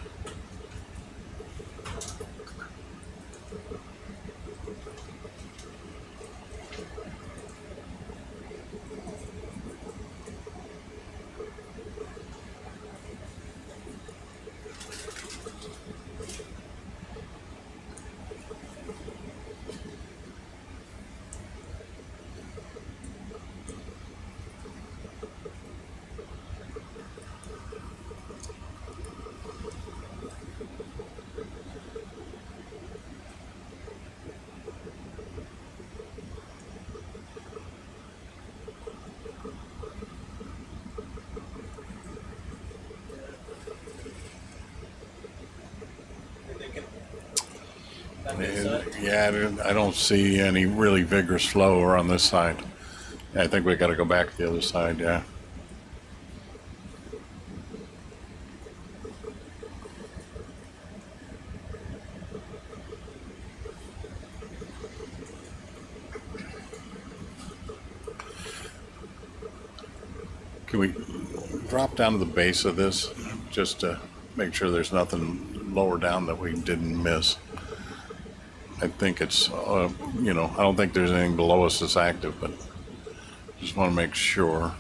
Back to the side. Yeah, I don't see any really vigorous flow over on this side. I think we got to go back to the other side, yeah. Can we drop down to the base of this just to make sure there's nothing lower down that we didn't miss? I think it's, you know, I don't think there's anything below us that's active, but just want to make sure.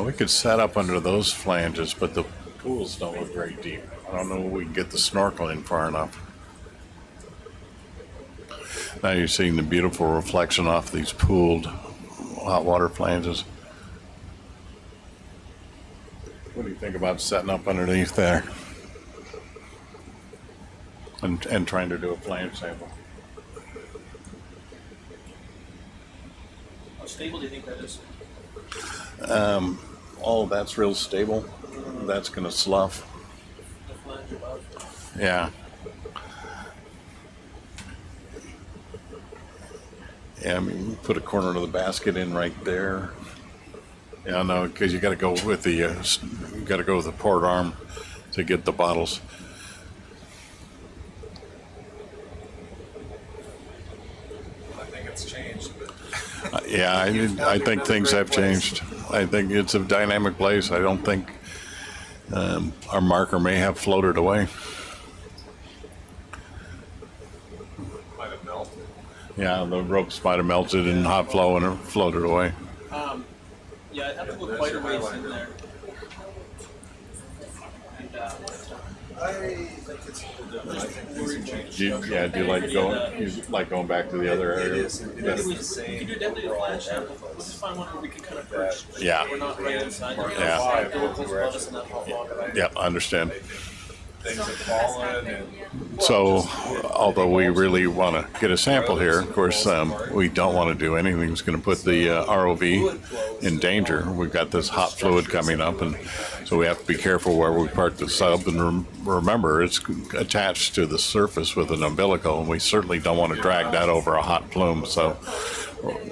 We could set up under those flanges, but the pools don't look very deep. I don't know if we can get the snorkel in far enough. Now you're seeing the beautiful reflection off these pooled hot water flanges. What do you think about setting up underneath there and trying to do a flange sample? How stable do you think that is? All of that's real stable. That's going to slough. The flange above? Yeah. Yeah, I mean, you put a corner of the basket in right there. Yeah, no, because you got to go with the port arm to get the bottles. I think it's changed, but Yeah, I think things have changed. I think it's a dynamic place. I don't think our marker may have floated away. might have melted. Yeah, the ropes might have melted in hot flow and floated away. Yeah, I'd have to go quite a ways in there. And, I think it's I think things have changed. Do you like going back to the other It area? is. It maybe is we the same. could do definitely a overall flash sample. area. Let's just find one where we can kind of perch. Yeah. We're not right inside. Yeah. Go close above us in that hot water. Yeah, I understand. Things have fallen and So, although we really want to get a sample here, of course, we don't want to do anything that's going to put the ROV in danger. We've got this hot fluid coming up, and so we have to be careful where we park the sub. And remember, it's attached to the surface with an umbilical, and we certainly don't want to drag that over a hot plume. So,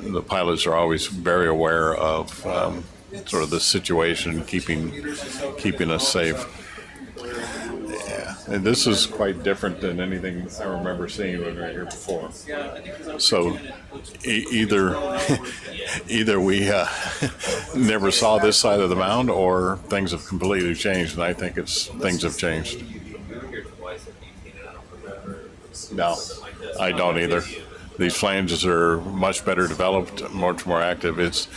the pilots are always very aware of sort of the situation, keeping us safe. And this is quite different than anything I remember seeing when we were here before. Yeah, I think 'cause I was So thinking it looks either we never saw this side of the mound, or things have completely changed. And I think things have changed. We were here twice at 18, and I don't remember No, something like this. I don't either. These flanges are much better developed, much more active. It's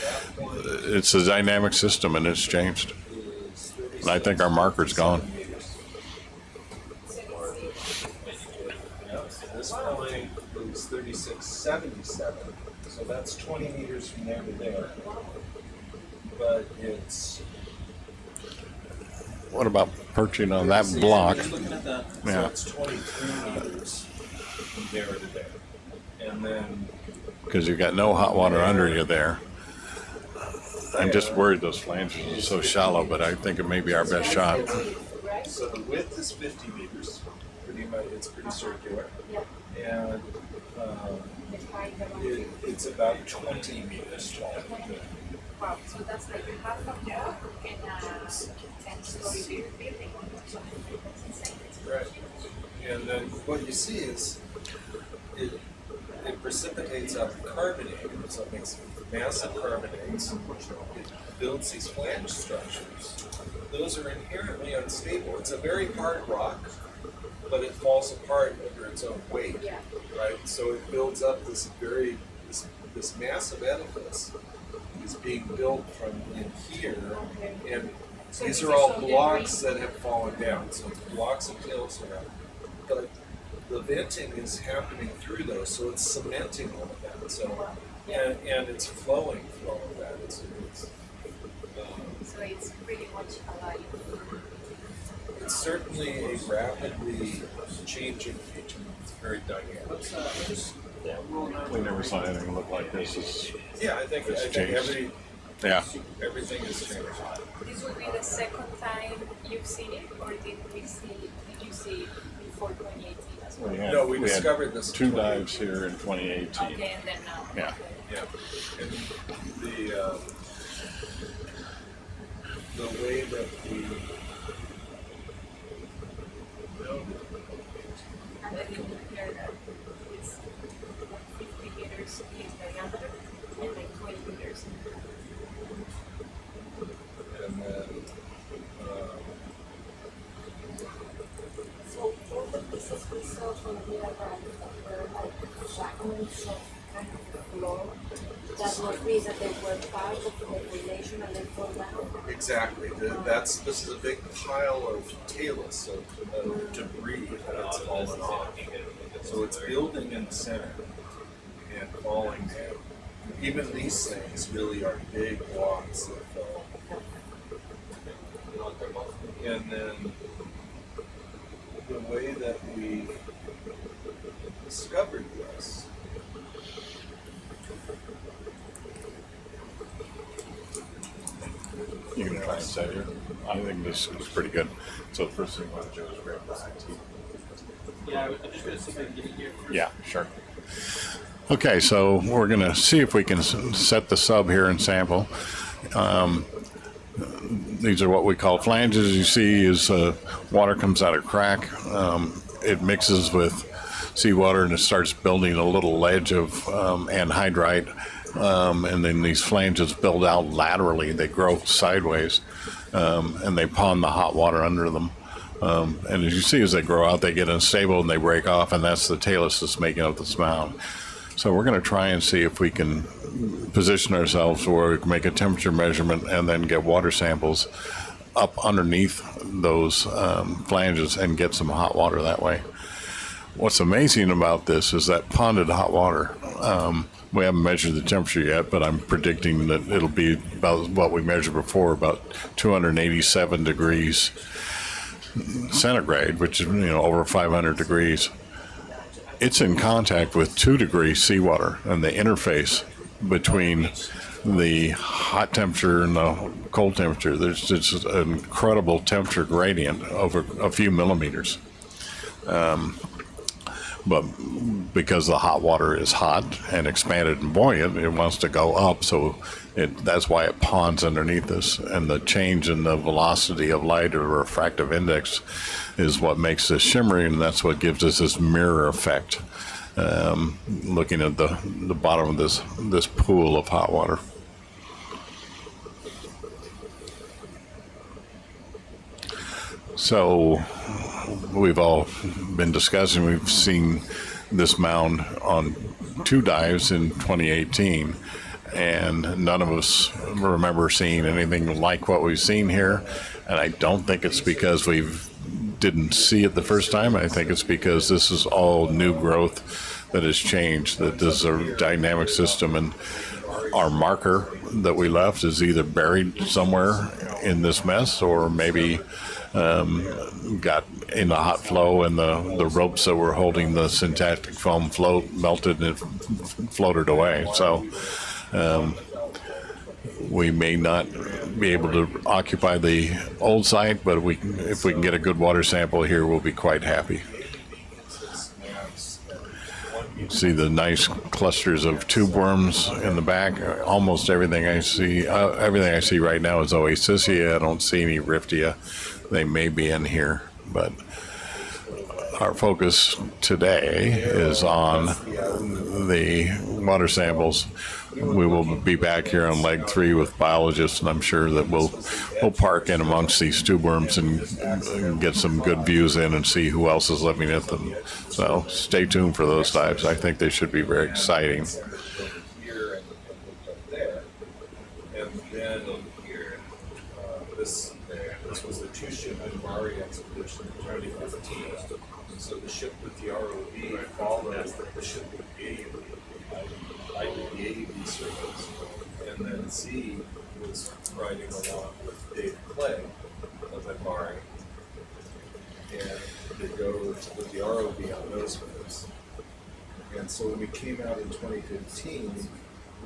a dynamic system, and it's changed. And I think our marker's gone. this point is 3677, so that's 20 meters from there to there. But it's What about perching on that block? looking at that. so Yeah, it's 23 meters from there to there, and then because you've got no hot water under you there. I'm just worried those flanges are so shallow, but I think it may be our best shot. so the width is 50 meters. Pretty much, it's pretty circular, and it's about 20 meters tall. Wow, so that's like half a block in a 10-story building. That's insane. Right. And then what you see is it precipitates out the carbonate, so it makes massive carbonates. It builds these flange structures. Those are inherently unstable. It's a very hard rock, but it falls apart under its own weight, right? So it builds up this massive edifice is being built from in here, and these are all blocks that have fallen down. So it's blocks of hills around, but the venting is happening through those, so it's cementing all of that. So and it's flowing through all of that. So it's pretty much alive. It's certainly a rapidly changing feature. It's very dynamic. We never saw anything look like this. Yeah, I think changed. everything has changed. This will be the second time you've seen it, or did you see it before 2018 as well? No, we discovered this in 2 dives here in 2018. Okay, and then now. Yeah. Yeah, and the way that we build it. And then you compare that it's 50 meters in diameter and like 20 meters. And then, So all the pieces we saw from the arrival were like fragments of kind of floor that That must be that they were part of the population and then fall down. Exactly. This is a big pile of talus, of debris that's fallen off. So it's building in the center and falling down. Even these things really are big blocks that fall. And then the way that we discovered this You can try and set here. I think this is pretty good. So the first thing I want to do is grab this IT. Yeah, I'm just gonna see if I can get it here first. Yeah, sure. Okay, so we're going to see if we can set the sub here and sample. These are what we call flanges. You see is water comes out of crack. It mixes with seawater and it starts building a little ledge of anhydrite. And then these flanges build out laterally. They grow sideways and they pond the hot water under them. And as you see, as they grow out, they get unstable and they break off, and that's the talus that's making up this mound. So we're going to try and see if we can position ourselves where we can make a temperature measurement and then get water samples up underneath those flanges and get some hot water that way. What's amazing about this is that ponded hot water. We haven't measured the temperature yet, but I'm predicting that it'll be about what we measured before, about 287 degrees centigrade, which is over 500 degrees. It's in contact with 2 degrees seawater, and the interface between the hot temperature and the cold temperature, there's just an incredible temperature gradient over a few millimeters. But because the hot water is hot and expanded and buoyant, it wants to go up, so that's why it ponds underneath this. And the change in the velocity of light or refractive index is what makes this shimmering, and that's what gives us this mirror effect, looking at the bottom of this pool of hot water. So we've all been discussing, we've seen this mound on 2 dives in 2018, and none of us remember seeing anything like what we've seen here. And I don't think it's because we didn't see it the first time. I think it's because this is all new growth that has changed, that this is a dynamic system, and our marker that we left is either buried somewhere in this mess or maybe got in the hot flow, and the ropes that were holding the syntactic foam melted and it floated away. So we may not be able to occupy the old site, but if we can get a good water sample here, we'll be quite happy. You see the nice clusters of tube worms in the back. Almost everything I see right now is Oasisia. I don't see any Riftia. They may be in here, but our focus today is on the water samples. We will be back here on leg 3 with biologists, and I'm sure that we'll park in amongst these tube worms and get some good views in and see who else is living at them. So stay tuned for those dives. I think they should be very exciting. Here and there, and then here, this was the 2-ship Mari expedition in 2015. So the ship with the ROV followed the ship with the AV surveys, and then Z was riding along with Dave Clay of Mari, and they go with the ROV on those fins. And so when we came out in 2015,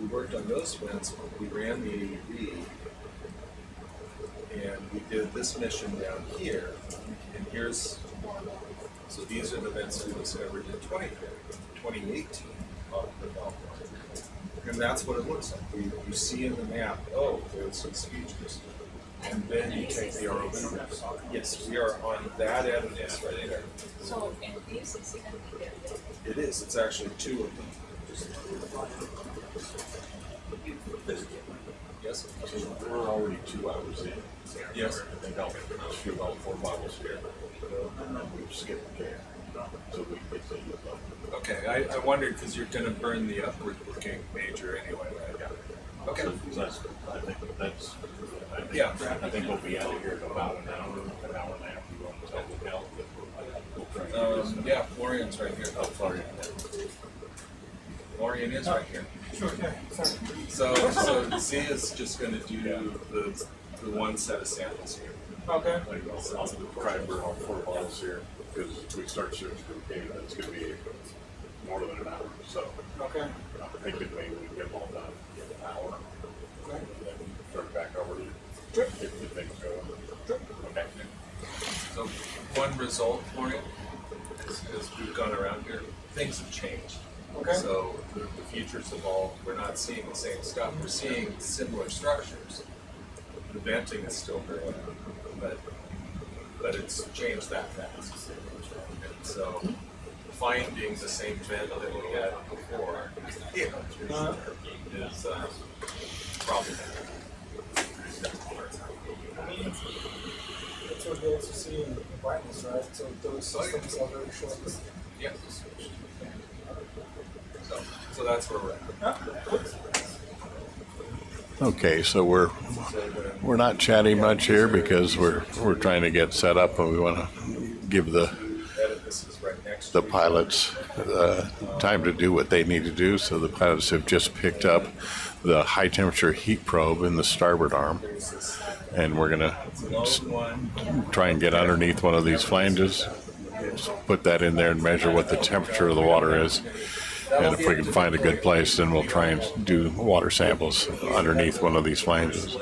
we worked on those fins, we ran the AV, and we did this mission down here, and so these are the vents we discovered in 2018 off the Falkor. And that's what it looks like. You see in the map, oh, there's some features. And then you take the ROV. Yes, we are on that end of this right there. So, and this is in the It is. It's actually 2 of them. Yes? We're already 2 hours in. Yes. I think I'll shoot all 4 bottles here. And then we skip the can. So we get to Okay, I wondered because you're going to burn the upward looking major anyway, right? I think we'll be out of here in about an hour and a half. You want to tell the help? Yeah, Florian's right here. Oh, Florian. Florian is right here. Sure, yeah, sorry. So Z is just going to do the one set of samples here. Okay. I'll try to burn all 4 bottles here because we start searching for game. It's going to be more than an hour. So Okay. I'm thinking maybe we can get them all done in an hour. Okay. And then start back over to you Sure. if the things go. Sure. Okay. So one result, Florian, as we've gone around here, things have changed. Okay. So the future's evolved. We're not seeing the same stuff. We're seeing similar structures. The venting is still very good, but it's changed that fast. And so finding the same vent that we had before is problematic. That's what we also see in brightness, right? So those systems are very short. Yeah. So that's where we're at. Okay, so we're not chatting much here because we're trying to get set up, and we want to give the Edifices right next the to each pilots time to do what they need to do. So the pilots have just picked up the high temperature heat probe in the starboard arm, and we're gonna try and get underneath one of these flanges, put that in there and measure what the temperature of the water is. And if we can find a good place, then we'll try and do water samples underneath one of these flanges.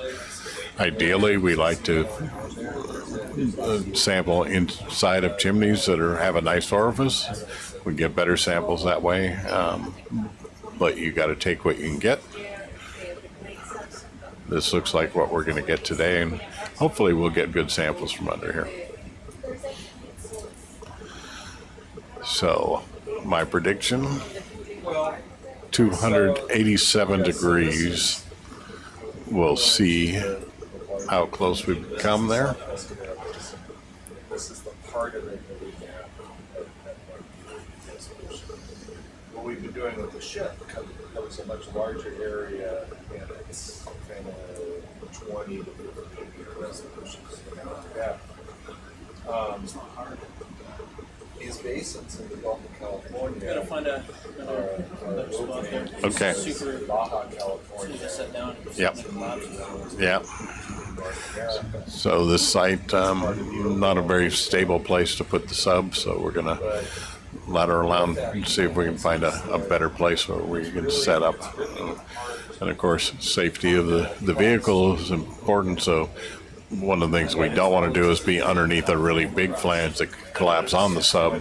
Ideally, we like to sample inside of chimneys that have a nice orifice. We get better samples that way, but you got to take what you can get. This looks like what we're going to get today, and hopefully we'll get good samples from under here. So, my prediction, 287 degrees. We'll see how close we've come there. This is the part of it that we have at resolution. What we've been doing with the ship covers a much larger area, and it's kind of 20 to 50 meter resolutions depth. These basins in the Gulf of California Gotta find a another spot there. Okay. Super. Baja, As soon California. as I sat down. Yep. Yeah. North America. So this site, not a very stable place to put the sub, so we're gonna lateral around and see if we can find a better place where we can set up. And of course, safety of the vehicle is important, so one of the things we don't want to do is be underneath a really big flange that could collapse on the sub,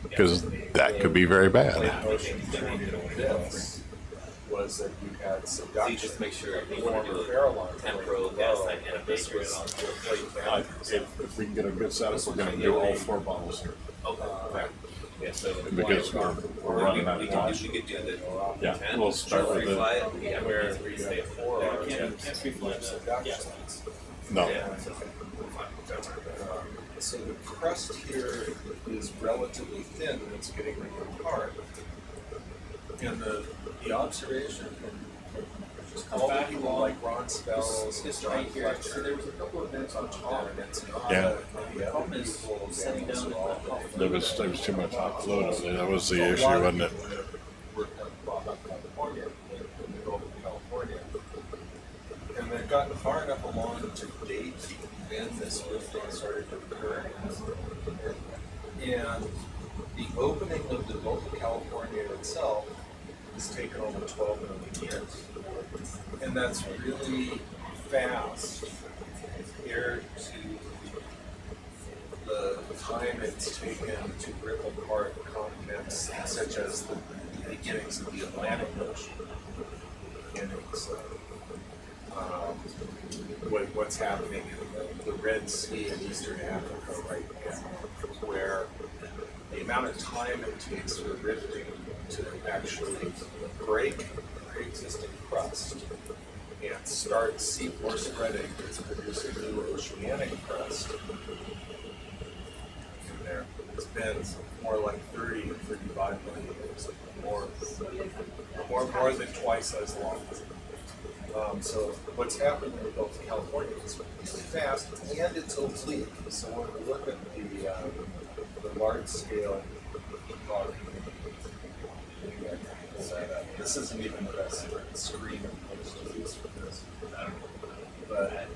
because that could be very bad. This was that you had So you subduction. just make sure the Former Farallon temporal gas line and a This base was on. If we can get a good setup, we're going to do all 4 bottles here Okay. Yeah, so because we're running out of time. we could do the Yeah, 10. we'll start with free the fly it. Yeah, where you stay at 4 Yeah, or Can't free fly that. Yeah. no. Yeah. So the crust here is relatively thin and it's getting ripped apart. And the observation from all the people like Ron Spells, This John right here. So Fletcher, there was a couple of events on top. and it's not Yeah. The problem is setting down the hot There was too much hot fluid over there. That was the issue, wasn't it? Worked on Baja, California, in the Gulf of California. And they've gotten far enough along to date when this lifting started to occur. And the opening of the Gulf of California itself has taken over 12 million years. And that's really fast compared to the time it's taken to rip apart continents such as the beginnings of the Atlantic Ocean. Beginnings of what's happening in the Red Sea in Eastern Africa right now, where the amount of time it takes for rifting to actually break pre-existing crust and start seafloor spreading to produce a new oceanic crust. In there, it's been more like 30 or 35 million years, more than twice as long. So what's happened in the Gulf of California is it's fast and it's oblique. So when we look at the large scale rock, this isn't even the best screen of these for this. But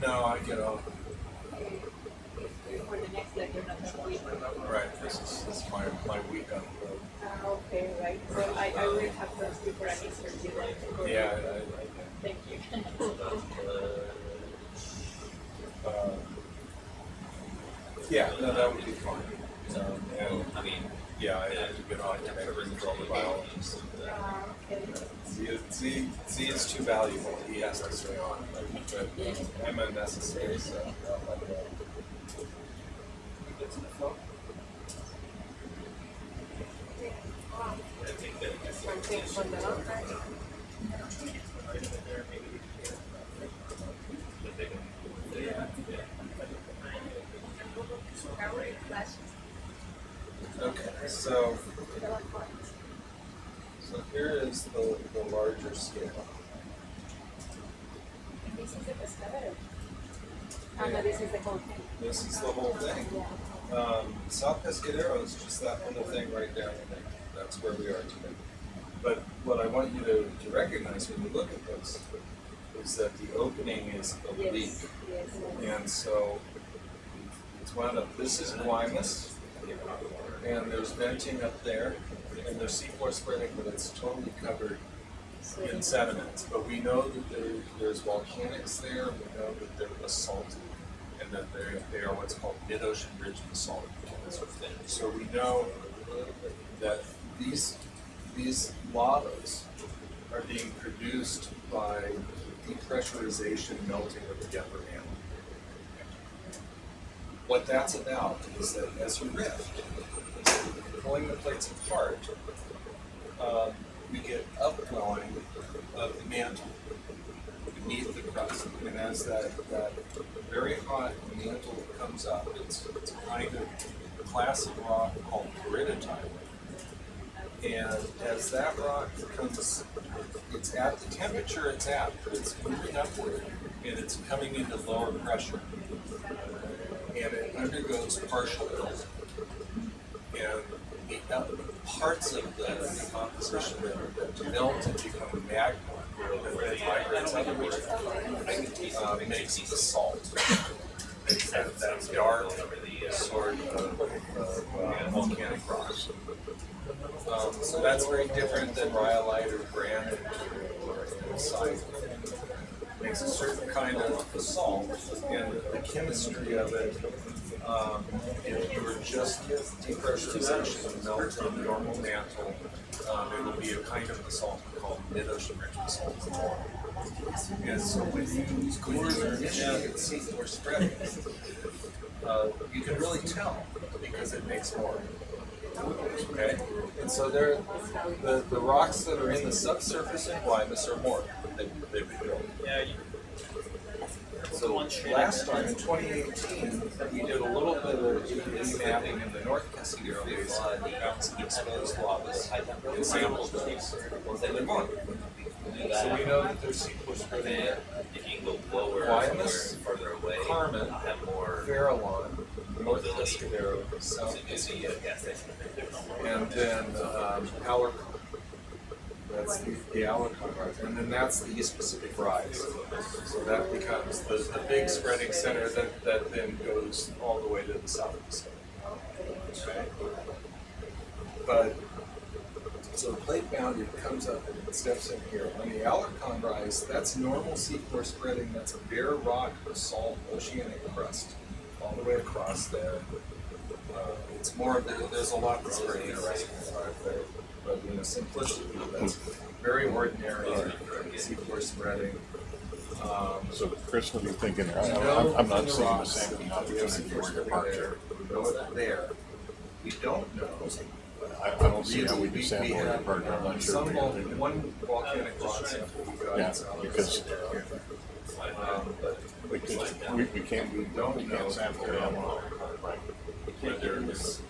no, I get off. For the next leg, you're not going to be. Right, this is my week on the road. Okay, right. So I will have those before I insert you then. Yeah, Thank you. yeah, no, that would be fine. And I mean, yeah, I have to get on to make sure control the biology. Okay. Z is too valuable. He has to stay on. But I'm unnecessary, so not like that. Something from the outside. Okay, so here is the larger scale. This is the pescadero. No, this is the whole thing. This is the whole thing. South Pescadero is just that little thing right down in there. That's where we are today. But what I want you to recognize when you look at this is that the opening is oblique. Yes. And so it's wound up. This is Guaymas, and there's venting up there, and there's seafloor spreading, but it's totally covered in sediments. But we know that there's volcanics there, we know that they're basaltic, and that they are what's called mid-ocean ridge basalt. So we know that these lavas are being produced by depressurization, melting of the upper mantle. What that's about is that as you rift, pulling the plates apart, we get upwelling of the mantle beneath the crust. And as that very hot mantle comes up, it's a kind of classic rock called peridotite. And as that rock becomes, it's at the temperature it's at, but it's moving upward, and it's coming into lower pressure. And it undergoes partial building. And the parts of the decomposition that melt and become magma, and then migrates upward, makes the salt. Makes that dark sort of volcanic rock. So that's very different than rhyolite or granite or site. It makes a certain kind of basalt, and the chemistry of it, if you were just depressurization and melt in the normal mantle, it would be a kind of basalt called mid-ocean ridge basalt. And so when you initiate seafloor spreading, you can really tell because it makes more. Okay, and so the rocks that are in the subsurface in Guaymas are more. They've been built. Yeah, So last time in 2018, we did a little bit of mapping in the North Castillo Basin. We found some exposed lavas and sampled those. They're more. So we know that there's seafloor spreading there. if you can go lower, Guaymas, further away, Carmen, I'll have more Farallon, North Pescadero, South visibility Pescadero, gas station. and then Alarcon. That's the Alarcon rise, and then that's the East Pacific rise. So that becomes the big spreading center that then goes all the way to the South Pacific. Okay. But so the plate boundary comes up and it steps in here. On the Alarcon rise, that's normal seafloor spreading. That's a bare rock basalt oceanic crust all the way across there. It's more. There's a lot that's very interesting there. But in a simplicity, that's very ordinary seafloor spreading. So, Chris, what are you thinking? We know I'm not in the seeing the rocks same that we have opportunity seafloor where you're spreading parked there. here. We know it's there. We don't know. I don't see how we can We sample every have partner. I'm not sure. some one volcanic rock sample we got. Yeah, because but we can't sample it all. there's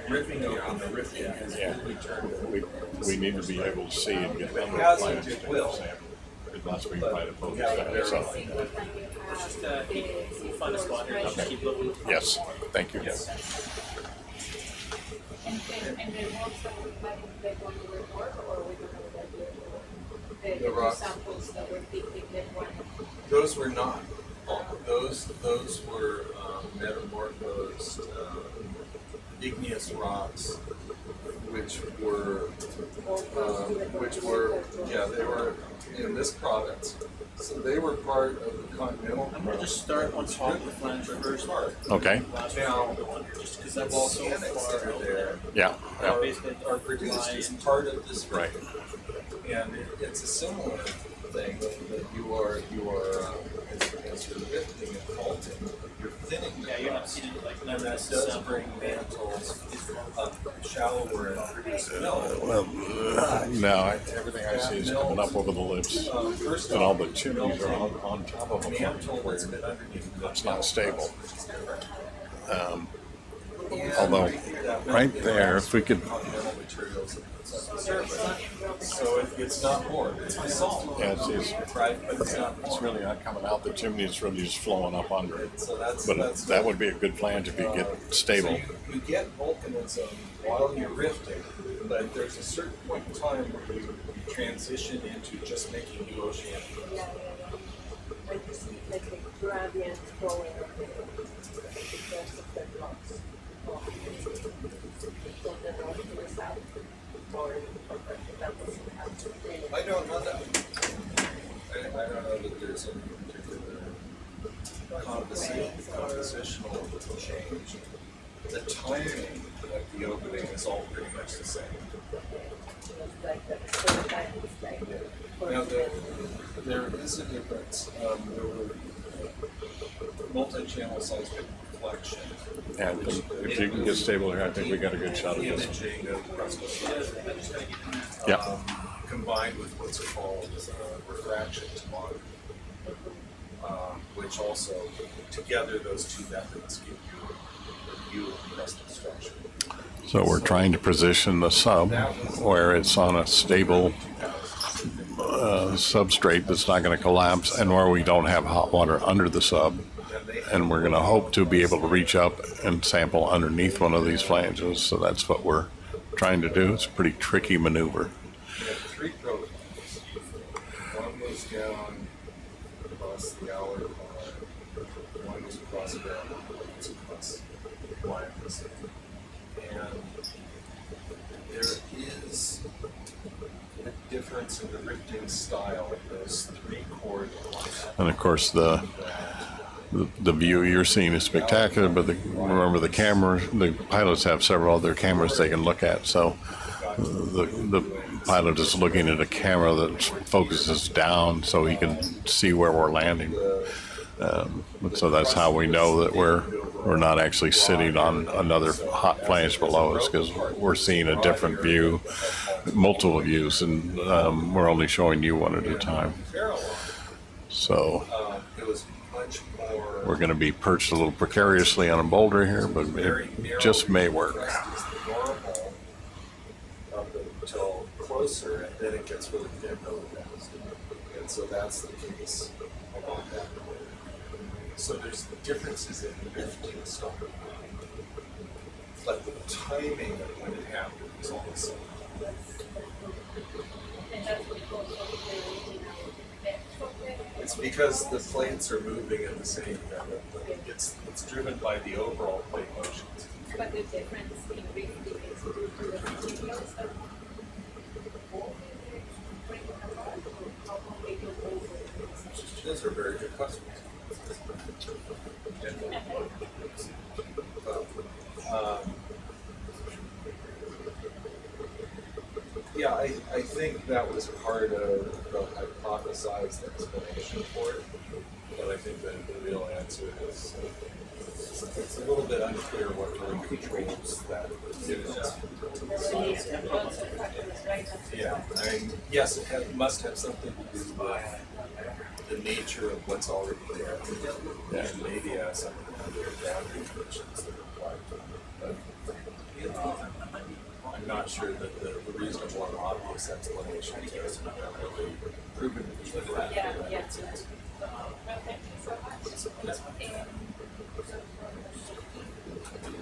ripping open the ripping has Yeah. really turned We need to be able to see and get under the hasn't, plans it to will. sample. Unless we try to focus Yeah, that. there So, Just keep find a spot here. Just keep looking. yes, thank you. And the rocks that we have in the one report, or we don't have that yet? The rocks? samples that were picked in that one. Those were not. Those were metamorphosed igneous rocks, which were they were in this province. So they were part of the continental. I'm gonna just start on top of the flange first. Okay. Now, Just because the that's so volcanics that far are there Yeah. are, basically are produced as part of this Right. and it's a similar thing that you are as you're lifting and faulting, you're thinning the Yeah, you're not crust. seeing it like And never that does bring mantles up shallower and produce melt. Well, no, everything I see is coming up over the lips, First and all off, the chimneys are on top of a mantle where that's been underneath it's not stable. And Although, that right might there, if we could, continental materials at the surface. So it's not more, it's salt. yeah, it's Right, but it's not it's more. really not coming out the chimney, it's really just flowing up under it. So But that's that would be a good plan if you get stable. So you get volcanism while you're rifting, but there's a certain point in time where you transition into just making new oceanic. Yeah. Like you see, like the gradient flowing of the because of the rocks. From the north to the south. Or that doesn't have to be. I don't know that. I don't know that there's any particular compositional change. The timing of the opening is all pretty much the same. Like the same time it's like Now, there is a difference. There were multi-channel seismic reflection. And if you can get stable here, I think we got a good shot at this. Imaging of crustal structure. Yeah. Combined with what's called refraction tomography, which also, together, those two methods give you a view of crustal structure. So we're trying to position the sub where it's on a stable substrate that's not going to collapse, and where we don't have hot water under the sub. And we're going to hope to be able to reach up and sample underneath one of these flanges. So that's what we're trying to do. It's a pretty tricky maneuver. We had three protocols. One was down across the hour line, one was across the ground, one was across the line. And there is a difference in the rifting style of those three corridors. And of course, the view you're seeing is spectacular, but remember the pilots have several other cameras they can look at. So the pilot is looking at a camera that focuses down so he can see where we're landing. So that's how we know that we're not actually sitting on another hot flange below us, because we're seeing a different view, multiple views, and we're only showing you one at a time. So It was much more. we're going to be perched a little precariously on a boulder here, but it just may work. Normal up until closer, and then it gets really thin really fast. And so that's the case along that. So there's differences in lifting style, but the timing of when it happened is all the same. And that's because of the depth of the It's because the plates are moving at the same time. It's driven by the overall plate motions. but the difference in rifting is due to the materials that bring apart, or how come they go over? Those are very good questions. Yeah, I think that was part of the hypothesized explanation for it, but I think that the real answer is it's a little bit unclear what really controls that. Yeah, I mean, yes, must have something to do with the nature of what's already there. And maybe some of the boundary conditions that apply to it. But I'm not sure that the reasonable and obvious explanations are really proven to be that.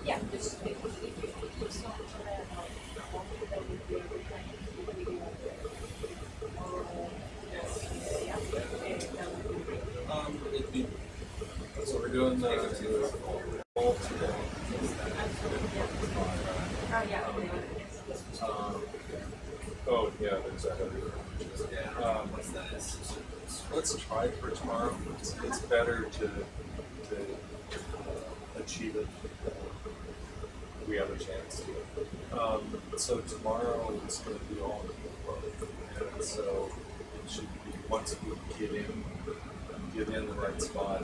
Yeah. It'd be, so we're doing the whole today. Oh yeah, there's that other. Let's try for tomorrow. It's better to achieve it. If we have a chance to. So tomorrow is going to be all and so it should be once we get in the right spot.